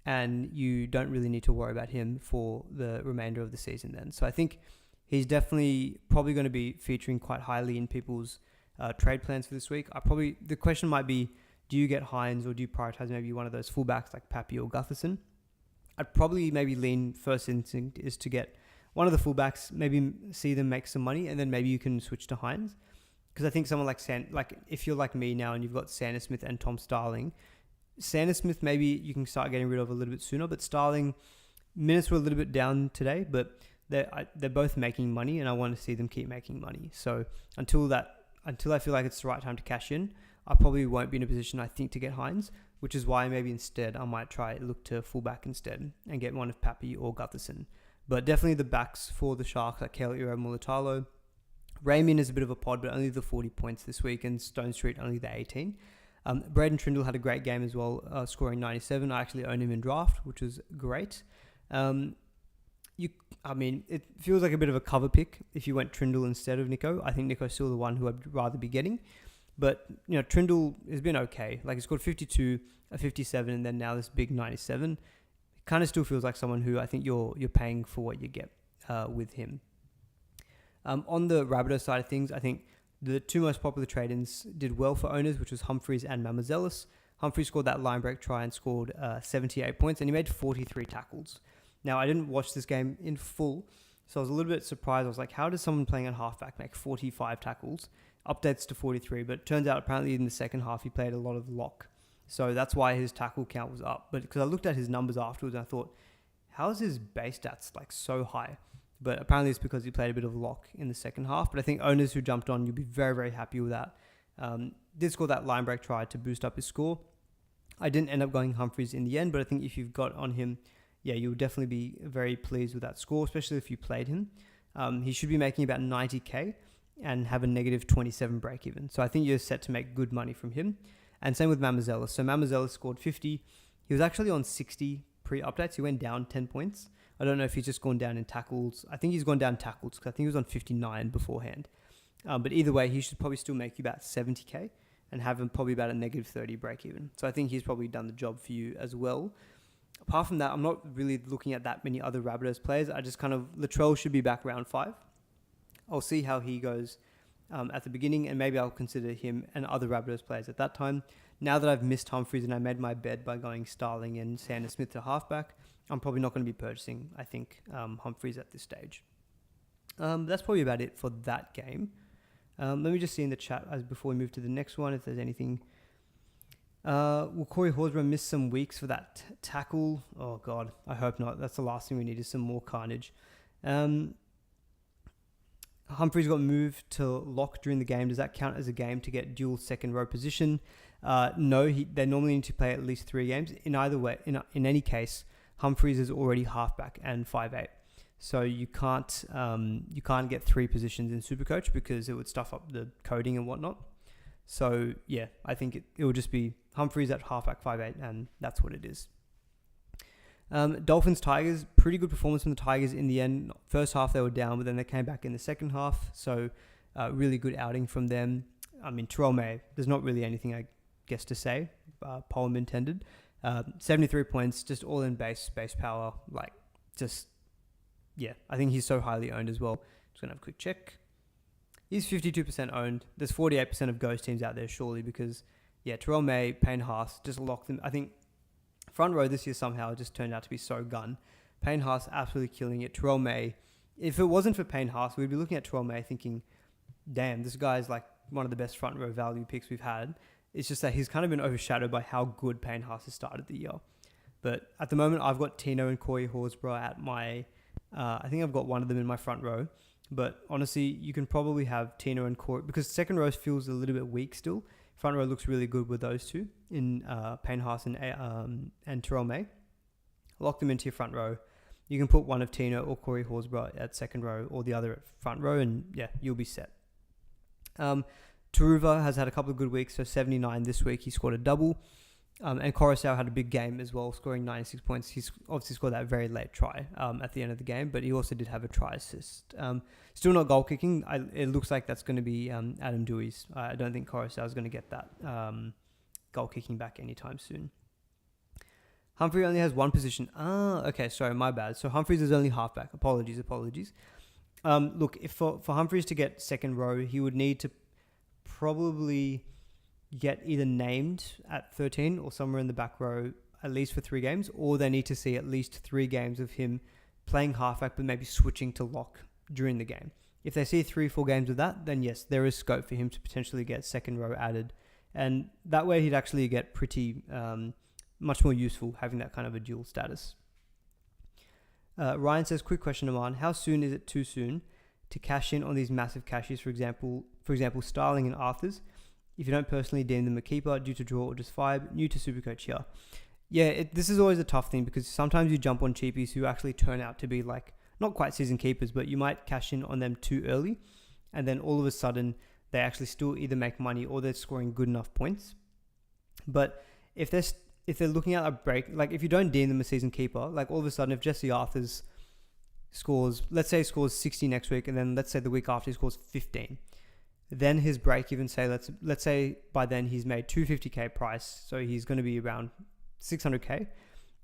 and you don't really need to worry about him for the remainder of the season then. So I think he's definitely probably going to be featuring quite highly in people's trade plans for this week. The question might be, do you get Hynes or do you prioritize maybe one of those fullbacks like Papy or Gutherson? I'd probably maybe lean first instinct is to get one of the fullbacks, maybe see them make some money, and then maybe you can switch to Hynes. Because I think someone like if you're like me now and you've got Sanders Smith and Tom Starling, Sanders Smith maybe you can start getting rid of a little bit sooner, but Starling, minutes were a little bit down today, but they're both making money, and I want to see them keep making money. So until I feel like it's the right time to cash in, I probably won't be in a position, I think, to get Hynes, which is why maybe instead I might look to fullback instead and get one of Papy or Gutherson. But definitely the backs for the Sharks, like Kale Iro, Mulatalo. Raymond is a bit of a pod, but only the 40 points this week, and Stone Street only the 18. Braden Trindle had a great game as well, scoring 97. I actually own him in draft, which was great. It feels like a bit of a cover pick if you went Trindle instead of Nicho. I think Nicho's still the one who I'd rather be getting. But, Trindle has been okay. Like, he scored 52, a 57, and then now this big 97. Kind of still feels like someone who I think you're paying for what you get with him. On the Rabbitohs side of things, I think the two most popular trade-ins did well for owners, which was Humphries and Mamazelis. Humphries scored that line break try and scored 78 points, and he made 43 tackles. Now, I didn't watch this game in full, so I was a little bit surprised. I was like, how does someone playing at halfback make 45 tackles? Updates to 43, but it turns out apparently in the second half he played a lot of lock. So that's why his tackle count was up. But because I looked at his numbers afterwards and I thought, how is his base stats like so high? But apparently it's because he played a bit of lock in the second half. But I think owners who jumped on, you'll be very, very happy with that. Did score that line break try to boost up his score. I didn't end up going Humphries in the end, but I think if you've got on him, yeah, you'll definitely be very pleased with that score, especially if you played him. He should be making about 90k and have a negative 27 break even. So I think you're set to make good money from him. And same with Mamazella. So Mamazella scored 50. He was actually on 60 pre-updates. He went down 10 points. I don't know if he's just gone down in tackles. I think he's gone down tackles because I think he was on 59 beforehand. But either way, he should probably still make you about 70k and have him probably about a negative 30 break even. So I think he's probably done the job for you as well. Apart from that, I'm not really looking at that many other Rabbitohs players. I just Latrell should be back round 5. I'll see how he goes at the beginning, and maybe I'll consider him and other Rabbitohs players at that time. Now that I've missed Humphries and I made my bed by going Starling and Sanders Smith to halfback, I'm probably not going to be purchasing, I think, Humphries at this stage. That's probably about it for that game. Let me just see in the chat before we move to the next one if there's anything. Will Corey Horsburgh miss some weeks for that tackle? Oh, God, I hope not. That's the last thing we need is some more carnage. Humphries got moved to lock during the game. Does that count as a game to get dual second row position? No, they normally need to play at least 3 games. In either way, in any case, Humphries is already halfback and 5'8". So you can't get 3 positions in SuperCoach because it would stuff up the coding and whatnot. So yeah, I think it will just be Humphries at halfback 5'8", and that's what it is. Dolphins Tigers, pretty good performance from the Tigers in the end. First half they were down, but then they came back in the second half. So really good outing from them. I mean, Terrell May, there's not really anything I guess to say, poem intended. 73 points, just all in base power. I think he's so highly owned as well. Just going to have a quick check. He's 52% owned. There's 48% of ghost teams out there, surely, because, Terrell May, Payne Haas, just locked them. I think front row this year somehow just turned out to be so gun. Payne Haas absolutely killing it. Terrell May, if it wasn't for Payne Haas, we'd be looking at Terrell May thinking, damn, this guy's like one of the best front row value picks we've had. It's just that he's kind of been overshadowed by how good Payne Haas has started the year. But at the moment, I've got Tino and Corey Horsburgh at my... I think I've got one of them in my front row. But honestly, you can probably have Tino and Corey, because second row feels a little bit weak still. Front row looks really good with those two in Payne Haas and Terrell May. Lock them into your front row. You can put one of Tino or Corey Horsburgh at second row or the other at front row, and you'll be set. Taruva has had a couple of good weeks, so 79 this week. He scored a double. And Coruscant had a big game as well, scoring 96 points. He's obviously scored that very late try at the end of the game, but he also did have a try assist. Still not goal kicking. It looks like that's going to be Adam Dewey's. I don't think Coruscant is going to get that goal kicking back anytime soon. Humphrey only has one position. Okay, sorry, my bad. So Humphreys is only halfback. Apologies. Look, if for Humphreys to get second row, he would need to probably get either named at 13 or somewhere in the back row at least for 3 games, or they need to see at least 3 games of him playing halfback but maybe switching to lock during the game. If they see 3-4 games of that, then yes, there is scope for him to potentially get second row added, and that way he'd actually get pretty much more useful having that kind of a dual status. Ryan says, quick question, Aman, how soon is it too soon to cash in on these massive cashes, for example Starling and Arthurs, if you don't personally deem them a keeper due to draw or just vibe? New to SuperCoach here. Yeah, this is always a tough thing because sometimes you jump on cheapies who actually turn out to be like, not quite season keepers, but you might cash in on them too early, and then all of a sudden they actually still either make money or they're scoring good enough points. But if they're looking at a break, like if you don't deem them a season keeper, like all of a sudden if Jesse Arthurs scores 60 next week, and then let's say the week after he scores 15, then his break even let's say by then he's made 250k price, so he's going to be around 600k,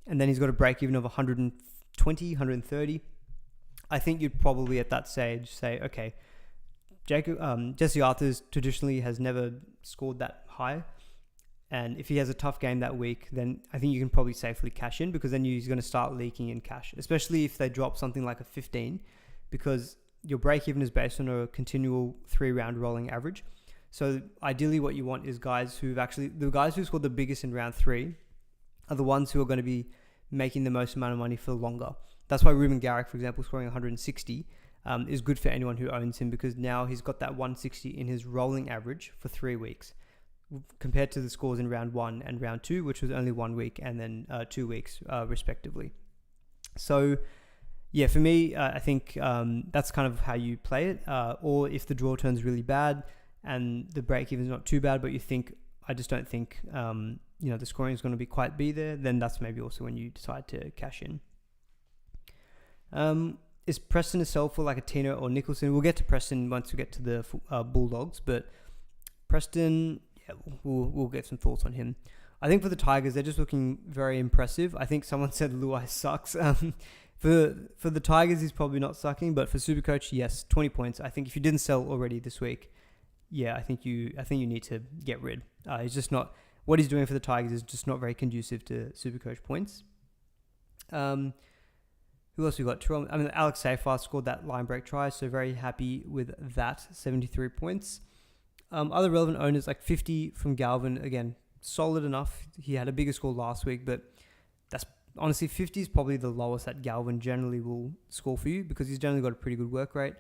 and then he's got a break even of 120, 130. I think you'd probably at that stage say, okay, Jesse Arthurs traditionally has never scored that high, and if he has a tough game that week, then I think you can probably safely cash in, because then he's going to start leaking in cash, especially if they drop something like a 15, because your break even is based on a continual 3-round rolling average. So ideally what you want is the guys who scored the biggest in round 3 are the ones who are going to be making the most amount of money for longer. That's why Ruben Garrick, for example, scoring 160 is good for anyone who owns him, because now he's got that 160 in his rolling average for 3 weeks, compared to the scores in round 1 and round 2, which was only 1 week and then 2 weeks respectively. So yeah, for me, I think that's kind of how you play it. Or if the draw turns really bad and the break even is not too bad, but you think I just don't think, the scoring is going to quite be there, then that's maybe also when you decide to cash in. Is Preston a sell for like a Tino or Nicholson? We'll get to Preston once we get to the Bulldogs, but Preston, yeah, we'll get some thoughts on him. I think for the Tigers, they're just looking very impressive. I think someone said Luai sucks. For the Tigers, he's probably not sucking, but for Supercoach, yes, 20 points. I think if you didn't sell already this week, yeah, I think you need to get rid. He's just not, what he's doing for the Tigers is just not very conducive to Supercoach points. Who else we got? Alex Seyfarth scored that line break try, so very happy with that, 73 points. Other relevant owners, like 50 from Galvin, again, solid enough. He had a bigger score last week, but that's honestly 50 is probably the lowest that Galvin generally will score for you because he's generally got a pretty good work rate.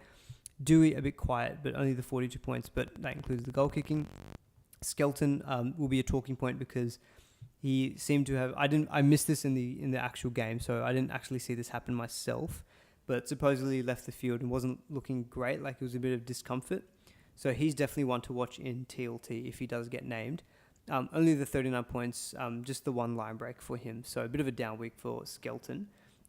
Dewey a bit quiet, but only the 42 points, but that includes the goal kicking. Skelton will be a talking point because he seemed to have, I missed this in the actual game, so I didn't actually see this happen myself, but supposedly left the field and wasn't looking great, like it was a bit of discomfort. So he's definitely one to watch in TLT if he does get named. Only the 39 points, just the one line break for him. So a bit of a down week for Skelton.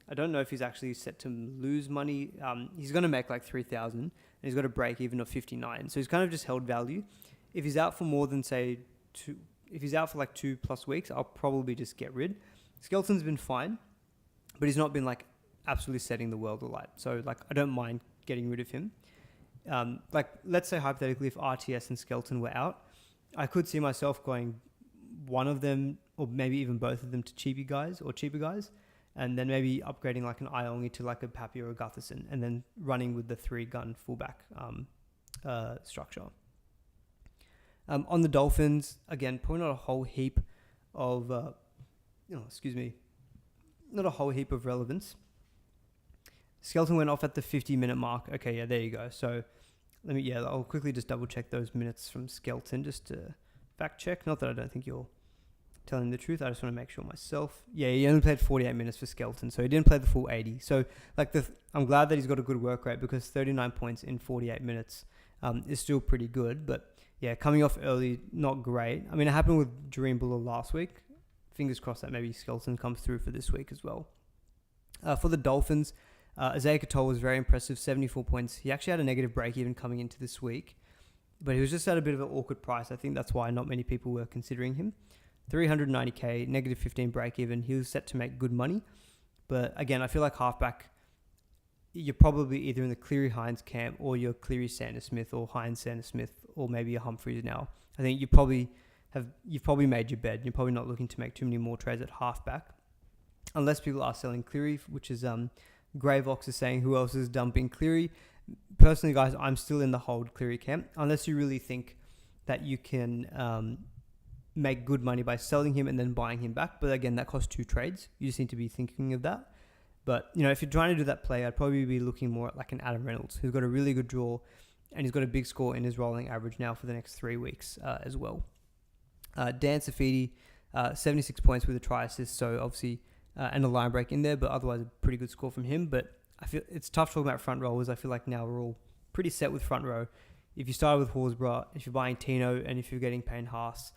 I don't know if he's actually set to lose money. He's going to make like 3,000 and he's got a break even of 59. So he's kind of just held value. If he's out for more than say if he's out for like 2+ weeks, I'll probably just get rid. Skelton's been fine, but he's not been like absolutely setting the world alight. So like I don't mind getting rid of him. Like let's say hypothetically if RTS and Skelton were out, I could see myself going one of them or maybe even both of them to cheaper guys, and then maybe upgrading like an Iongi to like a Papy or a Gutherson, and then running with the 3-gun fullback structure. On the Dolphins, again, probably not a whole heap of, not a whole heap of relevance. Skelton went off at the 50-minute mark. Okay, yeah, there you go. So I'll quickly just double check those minutes from Skelton just to fact check. Not that I don't think you're telling the truth. I just want to make sure myself. Yeah, he only played 48 minutes for Skelton, so he didn't play the full 80. So I'm glad that he's got a good work rate because 39 points in 48 minutes is still pretty good. But yeah, coming off early, not great. I mean, it happened with Dream Buller last week. Fingers crossed that maybe Skelton comes through for this week as well. For the Dolphins, Isaiah Katoa was very impressive, 74 points. He actually had a negative break even coming into this week, but he was just at a bit of an awkward price. I think that's why not many people were considering him. 390k, negative 15 break even. He was set to make good money, but again, I feel like halfback, you're probably either in the Cleary Hines camp or you're Cleary Sanders Smith or Hines Sanders Smith or maybe a Humphreys now. I think you've probably made your bed. You're probably not looking to make too many more trades at halfback, unless people are selling Cleary, which is Greyvox is saying who else is dumping Cleary. Personally, guys, I'm still in the hold Cleary camp, unless you really think that you can make good money by selling him and then buying him back. But again, that costs 2 trades. You just need to be thinking of that. But, if you're trying to do that play, I'd probably be looking more at like an Adam Reynolds, who's got a really good draw and he's got a big score in his rolling average now for the next 3 weeks as well. Dan Safidi, 76 points with a try assist, so obviously, and a line break in there, but otherwise a pretty good score from him. But I feel it's tough talking about front rowers. I feel like now we're all pretty set with front row. If you start with Horsburgh, if you're buying Tino, and if you're getting Payne Haas,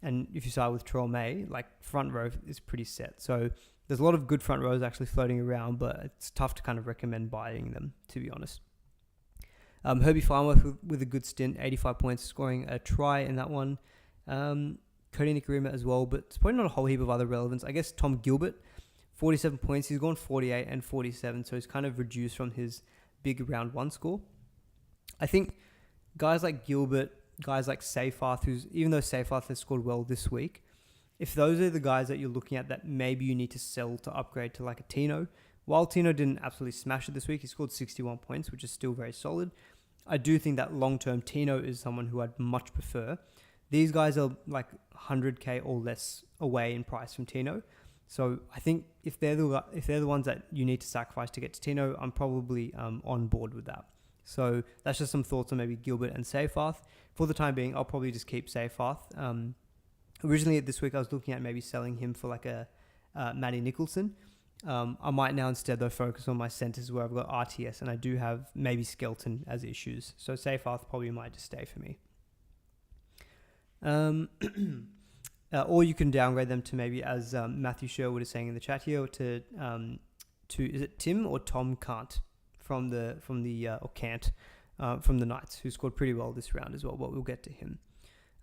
and if you start with Terrell May, like front row is pretty set. So there's a lot of good front rows actually floating around, but it's tough to kind of recommend buying them, to be honest. Herbie Farmer with a good stint, 85 points, scoring a try in that one. Cody Nikarima as well, but it's probably not a whole heap of other relevance. I guess Tom Gilbert, 47 points. He's gone 48 and 47, so he's kind of reduced from his big round 1 score. I think guys like Gilbert, guys like Seyfarth, even though Seyfarth has scored well this week, if those are the guys that you're looking at that maybe you need to sell to upgrade to like a Tino, while Tino didn't absolutely smash it this week, he scored 61 points, which is still very solid. I do think that long-term Tino is someone who I'd much prefer. These guys are like 100k or less away in price from Tino. So I think if they're the ones that you need to sacrifice to get to Tino, I'm probably on board with that. So that's just some thoughts on maybe Gilbert and Seyfarth. For the time being, I'll probably just keep Seyfarth. Originally this week, I was looking at maybe selling him for like a Matty Nicholson. I might now instead though focus on my centres where I've got RTS and I do have maybe Skelton as issues. So Seyfarth probably might just stay for me. Or you can downgrade them to maybe, as Matthew Sherwood is saying in the chat here, to is it Tim or Tom Kant from the Knights, who scored pretty well this round as well, but we'll get to him.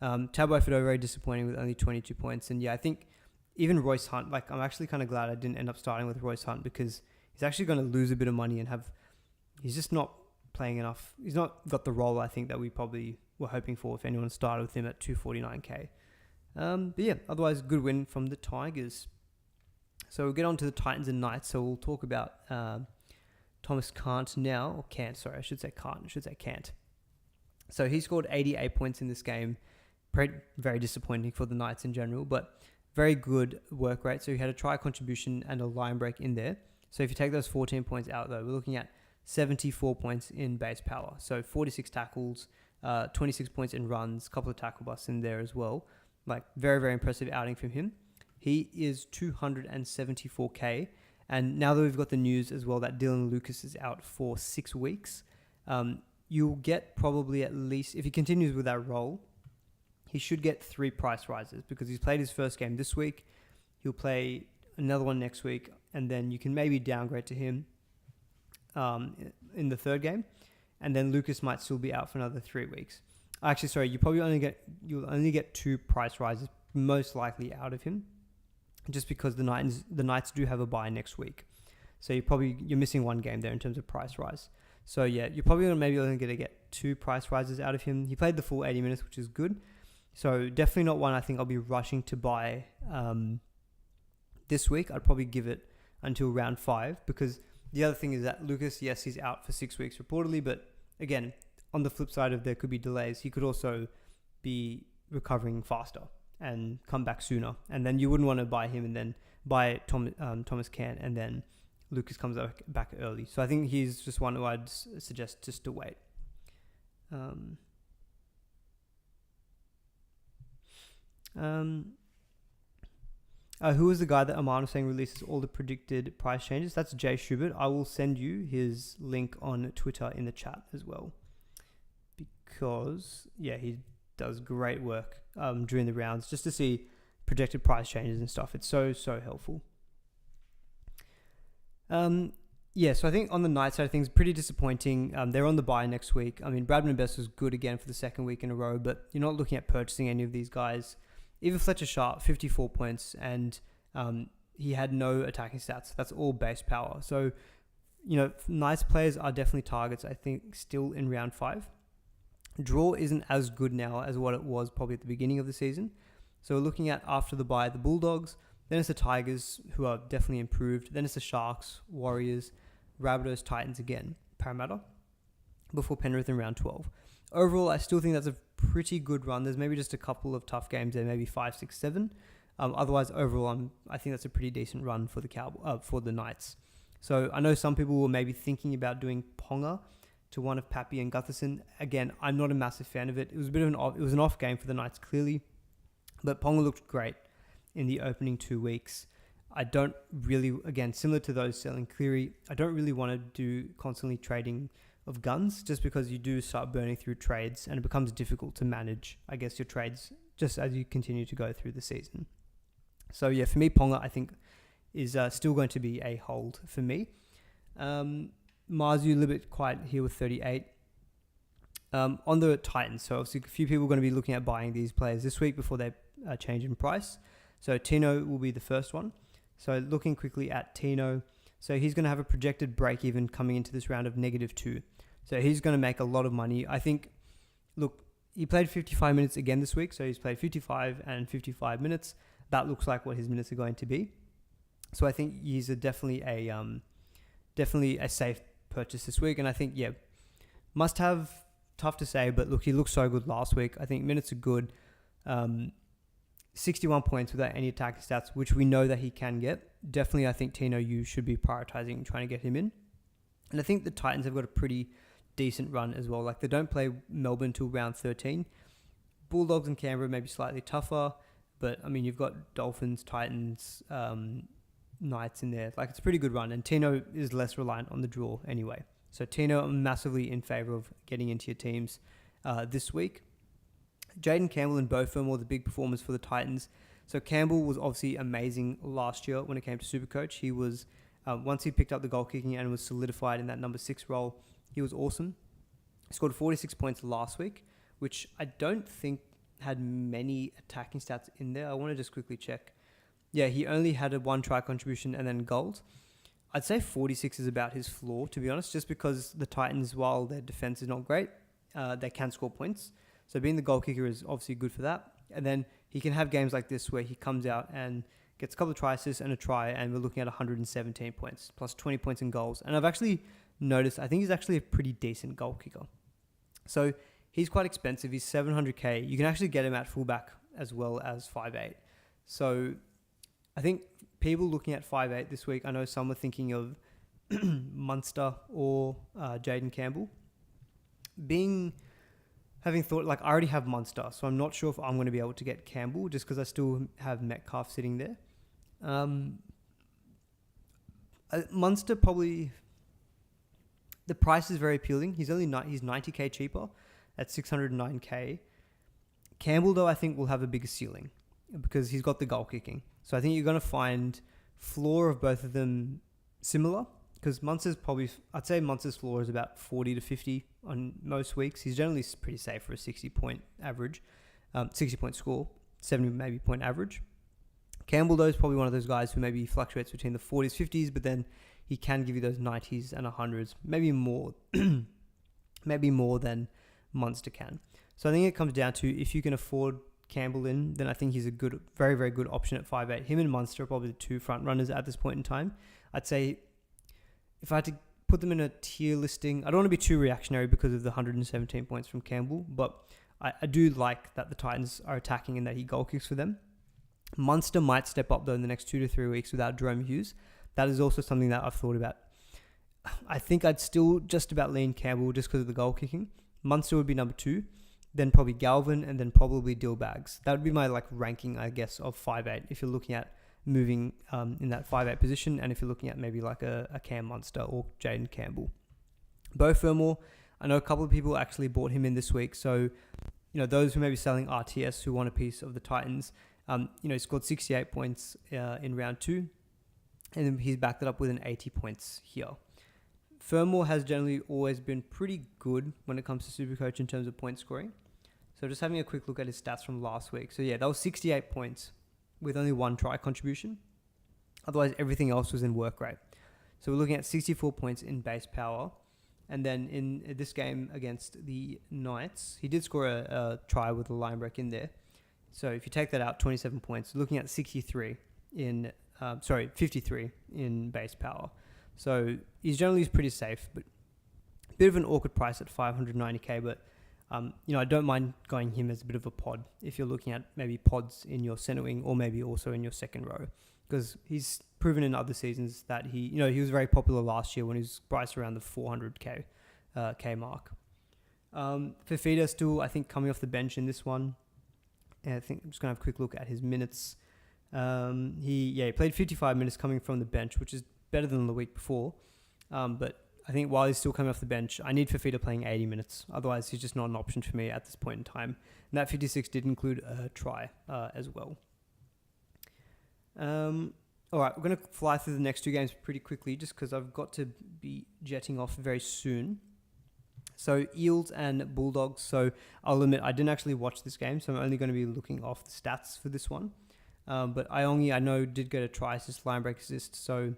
Tabuai-Fidow, very disappointing with only 22 points. And yeah, I think even Royce Hunt, like, I'm actually kind of glad I didn't end up starting with Royce Hunt, because he's actually going to lose a bit of money and he's just not playing enough. He's not got the role, I think, that we probably were hoping for if anyone started with him at 249k. But yeah, otherwise, good win from the Tigers. So we'll get on to the Titans and Knights. So we'll talk about Thomas Kant now, or Kant, sorry, I should say Kant. So he scored 88 points in this game. Very disappointing for the Knights in general, but very good work rate. So he had a try contribution and a line break in there. So if you take those 14 points out, though, we're looking at 74 points in base power. So 46 tackles, 26 points in runs, a couple of tackle busts in there as well. Like, very, very impressive outing from him. He is 274k. And now that we've got the news as well that Dylan Lucas is out for 6 weeks, you'll get probably at least, if he continues with that role, he should get 3 price rises, because he's played his first game this week. He'll play another one next week, and then you can maybe downgrade to him in the third game, and then Lucas might still be out for another 3 weeks. Actually, sorry, you'll only get 2 price rises most likely out of him, just because the Knights do have a bye next week. So you're missing 1 game there in terms of price rise. So yeah, you're probably maybe only going to get 2 price rises out of him. He played the full 80 minutes, which is good. So definitely not one I think I'll be rushing to buy this week. I'd probably give it until round 5, because the other thing is that Lucas, yes, he's out for 6 weeks reportedly, but again, on the flip side of there could be delays, he could also be recovering faster and come back sooner. And then you wouldn't want to buy him and then buy Thomas Kant, and then Lucas comes back early. So I think he's just one who I'd suggest just to wait. Who was the guy that Aman was saying releases all the predicted price changes? That's Jay Schubert. I will send you his link on Twitter in the chat as well, because yeah, he does great work during the rounds just to see projected price changes and stuff. It's so helpful. Yeah, so I think on the Knights side of things, pretty disappointing. They're on the bye next week. I mean, Bradman Best was good again for the second week in a row, but you're not looking at purchasing any of these guys. Even Fletcher Sharp, 54 points, and he had no attacking stats. That's all base power. So, Knights players are definitely targets, I think, still in round 5. Draw isn't as good now as what it was probably at the beginning of the season. So we're looking at, after the bye, the Bulldogs, then it's the Tigers, who are definitely improved, then it's the Sharks, Warriors, Rabbitohs, Titans again, Parramatta, before Penrith in round 12. Overall, I still think that's a pretty good run. There's maybe just a couple of tough games there, maybe 5, 6, 7. Otherwise, overall, I think that's a pretty decent run for the Knights. So I know some people were maybe thinking about doing Ponga to one of Papy and Gutherson. Again, I'm not a massive fan of it. It was an off game for the Knights, clearly, but Ponga looked great in the opening 2 weeks. I don't really, again, similar to those selling Cleary, I don't really want to do constantly trading of guns, just because you do start burning through trades and it becomes difficult to manage, I guess, your trades just as you continue to go through the season. So yeah, for me, Ponga, I think, is still going to be a hold for me. Marzu, a little bit quiet here with 38. On the Titans, so obviously a few people are going to be looking at buying these players this week before they change in price. So Tino will be the first one. So looking quickly at Tino, so he's going to have a projected break even coming into this round of -2. So he's going to make a lot of money. I think, look, he played 55 minutes again this week. So he's played 55 and 55 minutes. That looks like what his minutes are going to be. So I think he's definitely a safe purchase this week. And I think, yeah, must have, tough to say, but look, he looked so good last week. I think minutes are good. 61 points without any attacking stats, which we know that he can get. Definitely, I think Tino, you should be prioritizing trying to get him in. And I think the Titans have got a pretty decent run as well. Like, they don't play Melbourne till round 13. Bulldogs and Canberra may be slightly tougher, but I mean, you've got Dolphins, Titans, Knights in there. Like, it's a pretty good run, and Tino is less reliant on the draw anyway. So Tino, I'm massively in favor of getting into your teams this week. Jaden Campbell and Beau Fermor, the big performers for the Titans. So Campbell was obviously amazing last year when it came to Supercoach. He was, once he picked up the goal kicking and was solidified in that number 6 role, he was awesome. He scored 46 points last week, which I don't think had many attacking stats in there. I want to just quickly check. Yeah, he only had a 1 try contribution and then goals. I'd say 46 is about his floor, to be honest, just because the Titans, while their defense is not great, they can score points. So being the goal kicker is obviously good for that. And then he can have games like this where he comes out and gets a couple of try assists and a try, and we're looking at 117 points, plus 20 points in goals. And I've actually noticed, I think he's actually a pretty decent goal kicker. So he's quite expensive. He's 700k. You can actually get him at fullback as well as 5'8". So I think people looking at 5'8" this week, I know some were thinking of Munster or Jaden Campbell. Having thought, like, I already have Munster, so I'm not sure if I'm going to be able to get Campbell just because I still have Metcalf sitting there. Munster probably, the price is very appealing. He's 90k cheaper at 609k. Campbell, though, I think will have a bigger ceiling because he's got the goal kicking. So I think you're going to find floor of both of them similar. Because I'd say Munster's floor is about 40 to 50 on most weeks. He's generally pretty safe for a 60-point average, 60-point score, 70 maybe point average. Campbell, though, is probably one of those guys who maybe fluctuates between the 40s, 50s, but then he can give you those 90s and 100s, maybe more, maybe more than Munster can. So I think it comes down to if you can afford Campbell then I think he's a good, very, very good option at 5'8". Him and Munster are probably the 2 front runners at this point in time. I'd say if I had to put them in a tier listing, I don't want to be too reactionary because of the 117 points from Campbell, but I do like that the Titans are attacking and that he goal kicks for them. Munster might step up, though, in the next 2 to 3 weeks without Jerome Hughes. That is also something that I've thought about. I think I'd still just about lean Campbell just because of the goal kicking. Munster would be number 2, then probably Galvin, and then probably Dillbags. That would be my ranking, I guess, of 5'8", if you're looking at moving in that 5'8" position, and if you're looking at maybe like a Cam Munster or Jaden Campbell. Beau Fermor, I know a couple of people actually bought him in this week, so those who may be selling RTS who want a piece of the Titans, he scored 68 points in round 2, and then he's backed it up with an 80 points here. Fermor has generally always been pretty good when it comes to Supercoach in terms of point scoring. So just having a quick look at his stats from last week. So yeah, that was 68 points with only 1 try contribution. Otherwise, everything else was in work rate. So we're looking at 64 points in base power. And then in this game against the Knights, he did score a try with a line break in there. So if you take that out, 27 points, looking at 53 in base power. So he's generally pretty safe, but a bit of an awkward price at 590k, but I don't mind going him as a bit of a pod if you're looking at maybe pods in your center wing or maybe also in your second row, because he's proven in other seasons that he was very popular last year when he was priced around the 400k mark. Fafita still, I think, coming off the bench in this one. And I think I'm just going to have a quick look at his minutes. He played 55 minutes coming from the bench, which is better than the week before. But I think while he's still coming off the bench, I need Fafita playing 80 minutes. Otherwise, he's just not an option for me at this point in time. And that 56 did include a try as well. All right, we're going to fly through the next 2 games pretty quickly just because I've got to be jetting off very soon. So Eels and Bulldogs. So I'll admit I didn't actually watch this game, so I'm only going to be looking off the stats for this one. But Iongi, I know, did get a try assist, line break assist, so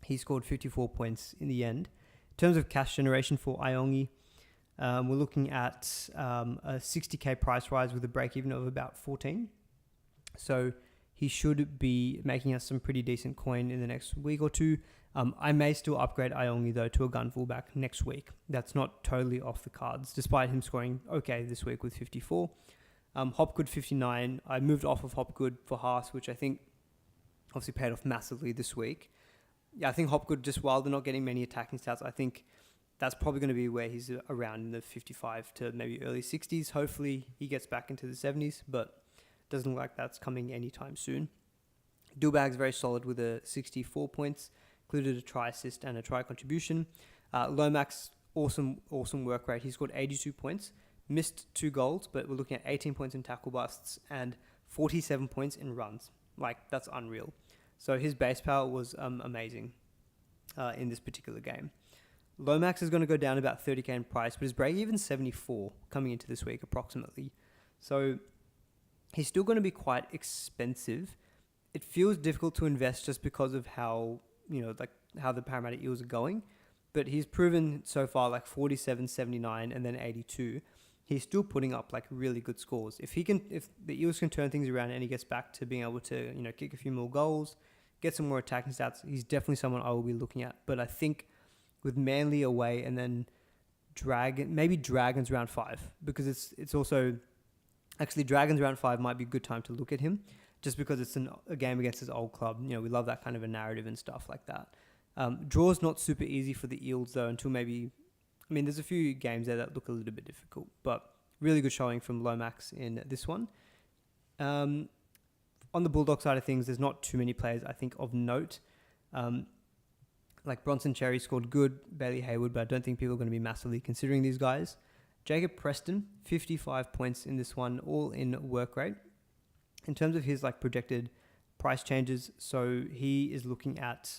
he scored 54 points in the end. In terms of cash generation for Iongi, we're looking at a 60k price rise with a break-even of about 14. So he should be making us some pretty decent coin in the next week or 2. I may still upgrade Iongi, though, to a gun fullback next week. That's not totally off the cards, despite him scoring okay this week with 54. Hopgood 59. I moved off of Hopgood for Haas, which I think obviously paid off massively this week. Yeah, I think Hopgood, just while they're not getting many attacking stats, I think that's probably going to be where he's around in the 55 to maybe early 60s. Hopefully he gets back into the 70s, but doesn't look like that's coming anytime soon. Dillbag's very solid with a 64 points, included a try assist and a try contribution. Lomax, awesome work rate. He scored 82 points. missed 2 goals, but we're looking at 18 points in tackle busts and 47 points in runs. Like, that's unreal. So his base power was amazing in this particular game. Lomax is going to go down about 30k in price, but his break-even 74 coming into this week approximately. So he's still going to be quite expensive. It feels difficult to invest just because of how, how the Parramatta Eels are going. But he's proven so far like 47, 79, and then 82. He's still putting up like really good scores. If the Eels can turn things around and he gets back to being able to, kick a few more goals, get some more attacking stats, he's definitely someone I will be looking at. But I think with Manly away and then Dragons round 5, because it's also actually Dragons round 5 might be a good time to look at him, just because it's a game against his old club. We love that kind of a narrative and stuff like that. Draw's not super easy for the Eels though until there's a few games there that look a little bit difficult, but really good showing from Lomax in this one. On the Bulldog side of things, there's not too many players I think of note. Like Bronson Cherry scored good, Bailey Hayward, but I don't think people are going to be massively considering these guys. Jacob Preston, 55 points in this one, all in work rate. In terms of his projected price changes, so he is looking at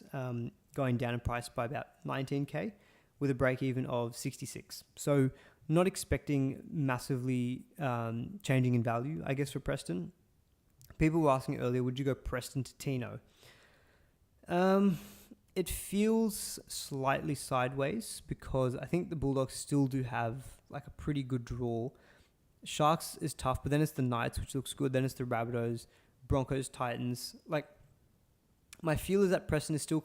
going down in price by about 19k with a break even of 66. So not expecting massively changing in value, I guess, for Preston. People were asking earlier, would you go Preston to Tino? It feels slightly sideways because I think the Bulldogs still do have a pretty good draw. Sharks is tough, but then it's the Knights, which looks good. Then it's the Rabbitohs, Broncos, Titans. My feel is that Preston is still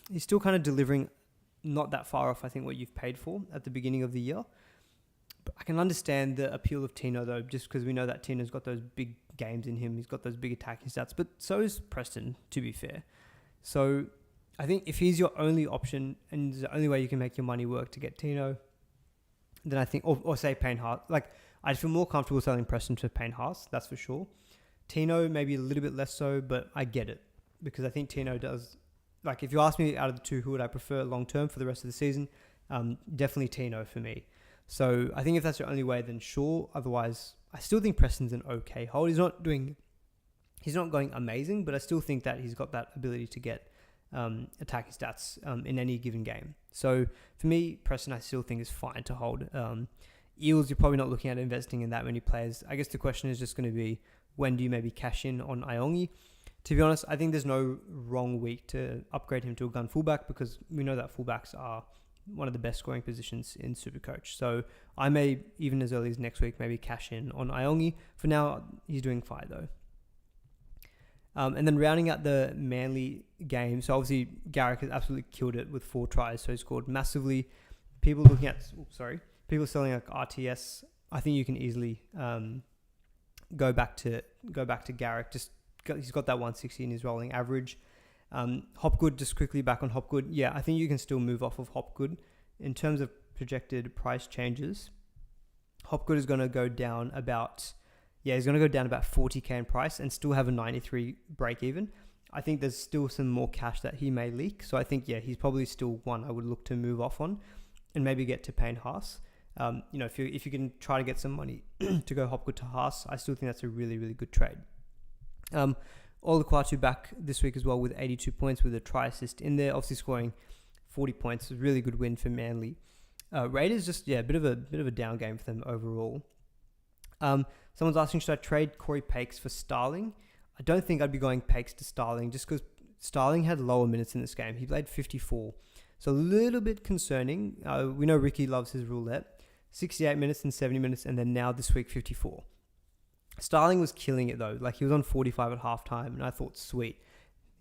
he's still delivering not that far off, I think, what you've paid for at the beginning of the year. But I can understand the appeal of Tino, though, just because we know that Tino's got those big games in him. He's got those big attacking stats, but so is Preston, to be fair. So I think if he's your only option and the only way you can make your money work to get Tino, then I think, or say Payne Haas, I'd feel more comfortable selling Preston to Payne Haas, that's for sure. Tino, maybe a little bit less so, but I get it because I think Tino does, if you ask me out of the two, who would I prefer long-term for the rest of the season? Definitely Tino for me. So I think if that's your only way, then sure. Otherwise, I still think Preston's an okay hold. He's not going amazing, but I still think that he's got that ability to get attacking stats in any given game. So for me, Preston I still think is fine to hold. Eels, you're probably not looking at investing in that many players. I guess the question is just going to be, when do you maybe cash in on Iongi? To be honest, I think there's no wrong week to upgrade him to a gun fullback because we know that fullbacks are one of the best scoring positions in SuperCoach. So I may, even as early as next week, maybe cash in on Iongi. For now, he's doing fine though. And then rounding out the Manly game, so obviously Garrick has absolutely killed it with 4 tries, so he scored massively. People selling RTS, I think you can easily go back to Garrick. He's got that 160 in his rolling average. Hopgood, just quickly back on Hopgood. Yeah, I think you can still move off of Hopgood. In terms of projected price changes, Hopgood is going to go down about 40k in price and still have a 93 break even. I think there's still some more cash that he may leak. So I think, he's probably still one I would look to move off on and maybe get to Payne Haas. If you can try to get some money to go Hopgood to Haas, I still think that's a really, really good trade. Olaquatu back this week as well with 82 points with a try assist in there, obviously scoring 40 points. A really good win for Manly. Raiders just, a bit of a down game for them overall. Someone's asking, should I trade Corey Pakes for Starling? I don't think I'd be going Pakes to Starling just because Starling had lower minutes in this game. He played 54. So a little bit concerning. We know Ricky loves his roulette. 68 minutes and 70 minutes, and then now this week 54. Starling was killing it though. He was on 45 at halftime, and I thought, sweet.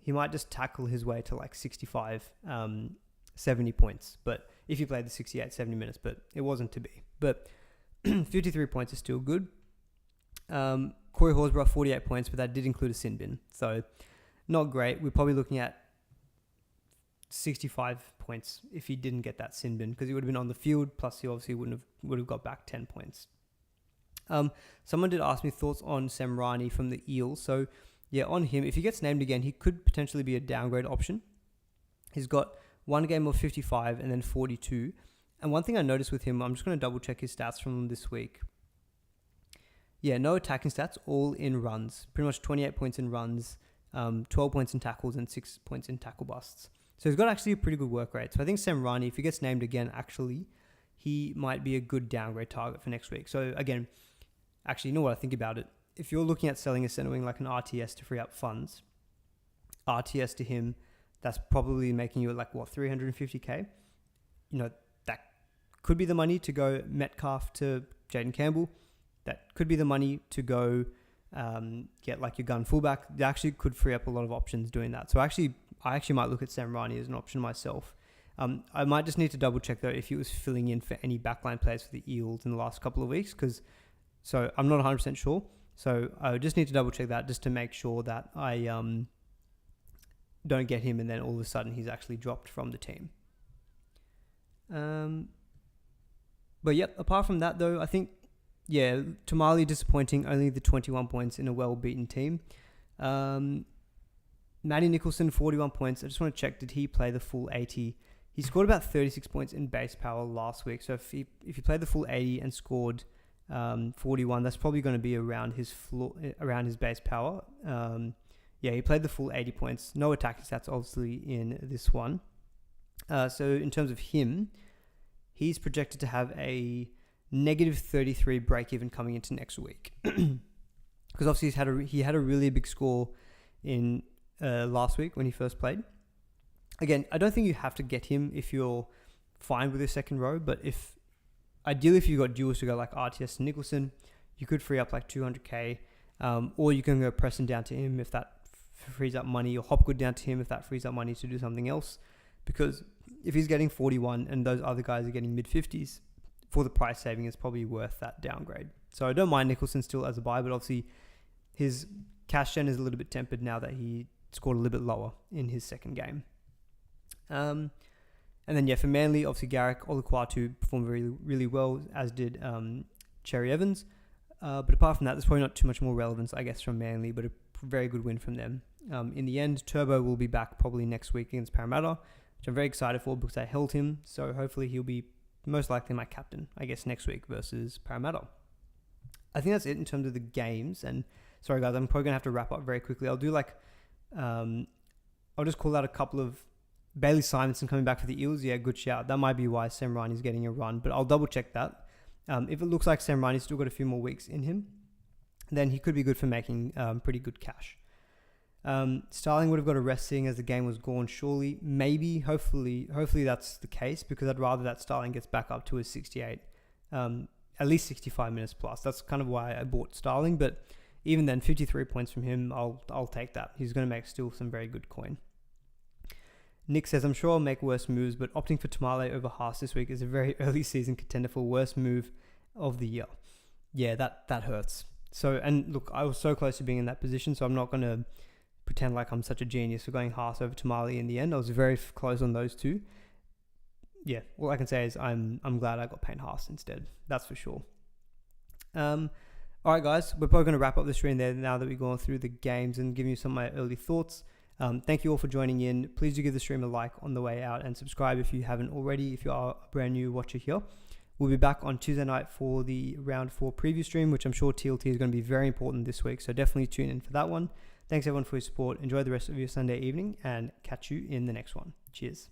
He might just tackle his way to 65, 70 points. But if he played the 68, 70 minutes, but it wasn't to be. But 53 points is still good. Corey Horsburgh, 48 points, but that did include a sin bin. So not great. We're probably looking at 65 points if he didn't get that sin bin because he would have been on the field. Plus, he obviously would have got back 10 points. Someone did ask me thoughts on Semrani from the Eels. So on him, if he gets named again, he could potentially be a downgrade option. He's got one game of 55 and then 42. And one thing I noticed with him, I'm just going to double check his stats from this week. Yeah, no attacking stats, all in runs. Pretty much 28 points in runs, 12 points in tackles, and 6 points in tackle busts. So he's got actually a pretty good work rate. So I think Sam Rani, if he gets named again, actually, he might be a good downgrade target for next week. So again, actually, you know what I think about it? If you're looking at selling a centre wing like an RTS to free up funds, RTS to him, that's probably making you like, 350k? You know, that could be the money to go Metcalf to Jaden Campbell. That could be the money to go get like your gun fullback. They actually could free up a lot of options doing that. So I actually might look at Sam Rani as an option myself. I might just need to double check though if he was filling in for any backline players for the Eels in the last couple of weeks, so I'm not 100% sure. So I just need to double check that just to make sure that I don't get him and then all of a sudden he's actually dropped from the team. But yep, apart from that though, I think, yeah, Tamale disappointing, only the 21 points in a well-beaten team. Matty Nicholson, 41 points. I just want to check, did he play the full 80? He scored about 36 points in base power last week. So if he played the full 80 and scored 41, that's probably going to be around his around his base power. Yeah, he played the full 80 points. No attacking stats, obviously, in this one. So in terms of him, he's projected to have a negative 33 break-even coming into next week. Because obviously he had a really big score in last week when he first played. Again, I don't think you have to get him if you're fine with his second row, but ideally if you've got duels to go like RTS and Nicholson, you could free up like 200k, or you can go Preston down to him if that frees up money, or Hopgood down to him if that frees up money to do something else. Because if he's getting 41 and those other guys are getting mid-50s, for the price saving, it's probably worth that downgrade. So I don't mind Nicholson still as a buy, but obviously his cash gen is a little bit tempered now that he scored a little bit lower in his second game. And then, yeah, for Manly, obviously Garrick Olukwatu performed really, really well, as did Cherry Evans. But apart from that, there's probably not too much more relevance, I guess, from Manly, but a very good win from them. In the end, Turbo will be back probably next week against Parramatta, which I'm very excited for because I held him. So hopefully he'll be most likely my captain, I guess, next week versus Parramatta. I think that's it in terms of the games. And sorry, guys, I'm probably going to have to wrap up very quickly. I'll do I'll just call out a couple of Bailey Simonson coming back for the Eels. Yeah, good shout. That might be why Sam Ryan's getting a run, but I'll double check that. If it looks like Sam Ryan's still got a few more weeks in him, then he could be good for making pretty good cash. Starling would have got a rest seeing as the game was gone, surely. Maybe, hopefully that's the case, because I'd rather that Starling gets back up to his 68, at least 65 minutes plus. That's kind of why I bought Starling, but even then, 53 points from him, I'll take that. He's going to make still some very good coin. Nick says, I'm sure I'll make worse moves, but opting for Tamale over Haas this week is a very early season contender for worst move of the year. Yeah, that hurts. So, and look, I was so close to being in that position, so I'm not going to pretend like I'm such a genius for going Haas over Tamale in the end. I was very close on those two. Yeah, all I can say is I'm glad I got Payne Haas instead. That's for sure. All right, guys, we're probably going to wrap up the stream there now that we've gone through the games and giving you some of my early thoughts. Thank you all for joining in. Please do give the stream a like on the way out and subscribe if you haven't already, if you are a brand new watcher here. We'll be back on Tuesday night for the round 4 preview stream, which I'm sure TLT is going to be very important this week, so definitely tune in for that one. Thanks everyone for your support. Enjoy the rest of your Sunday evening and catch you in the next one. Cheers.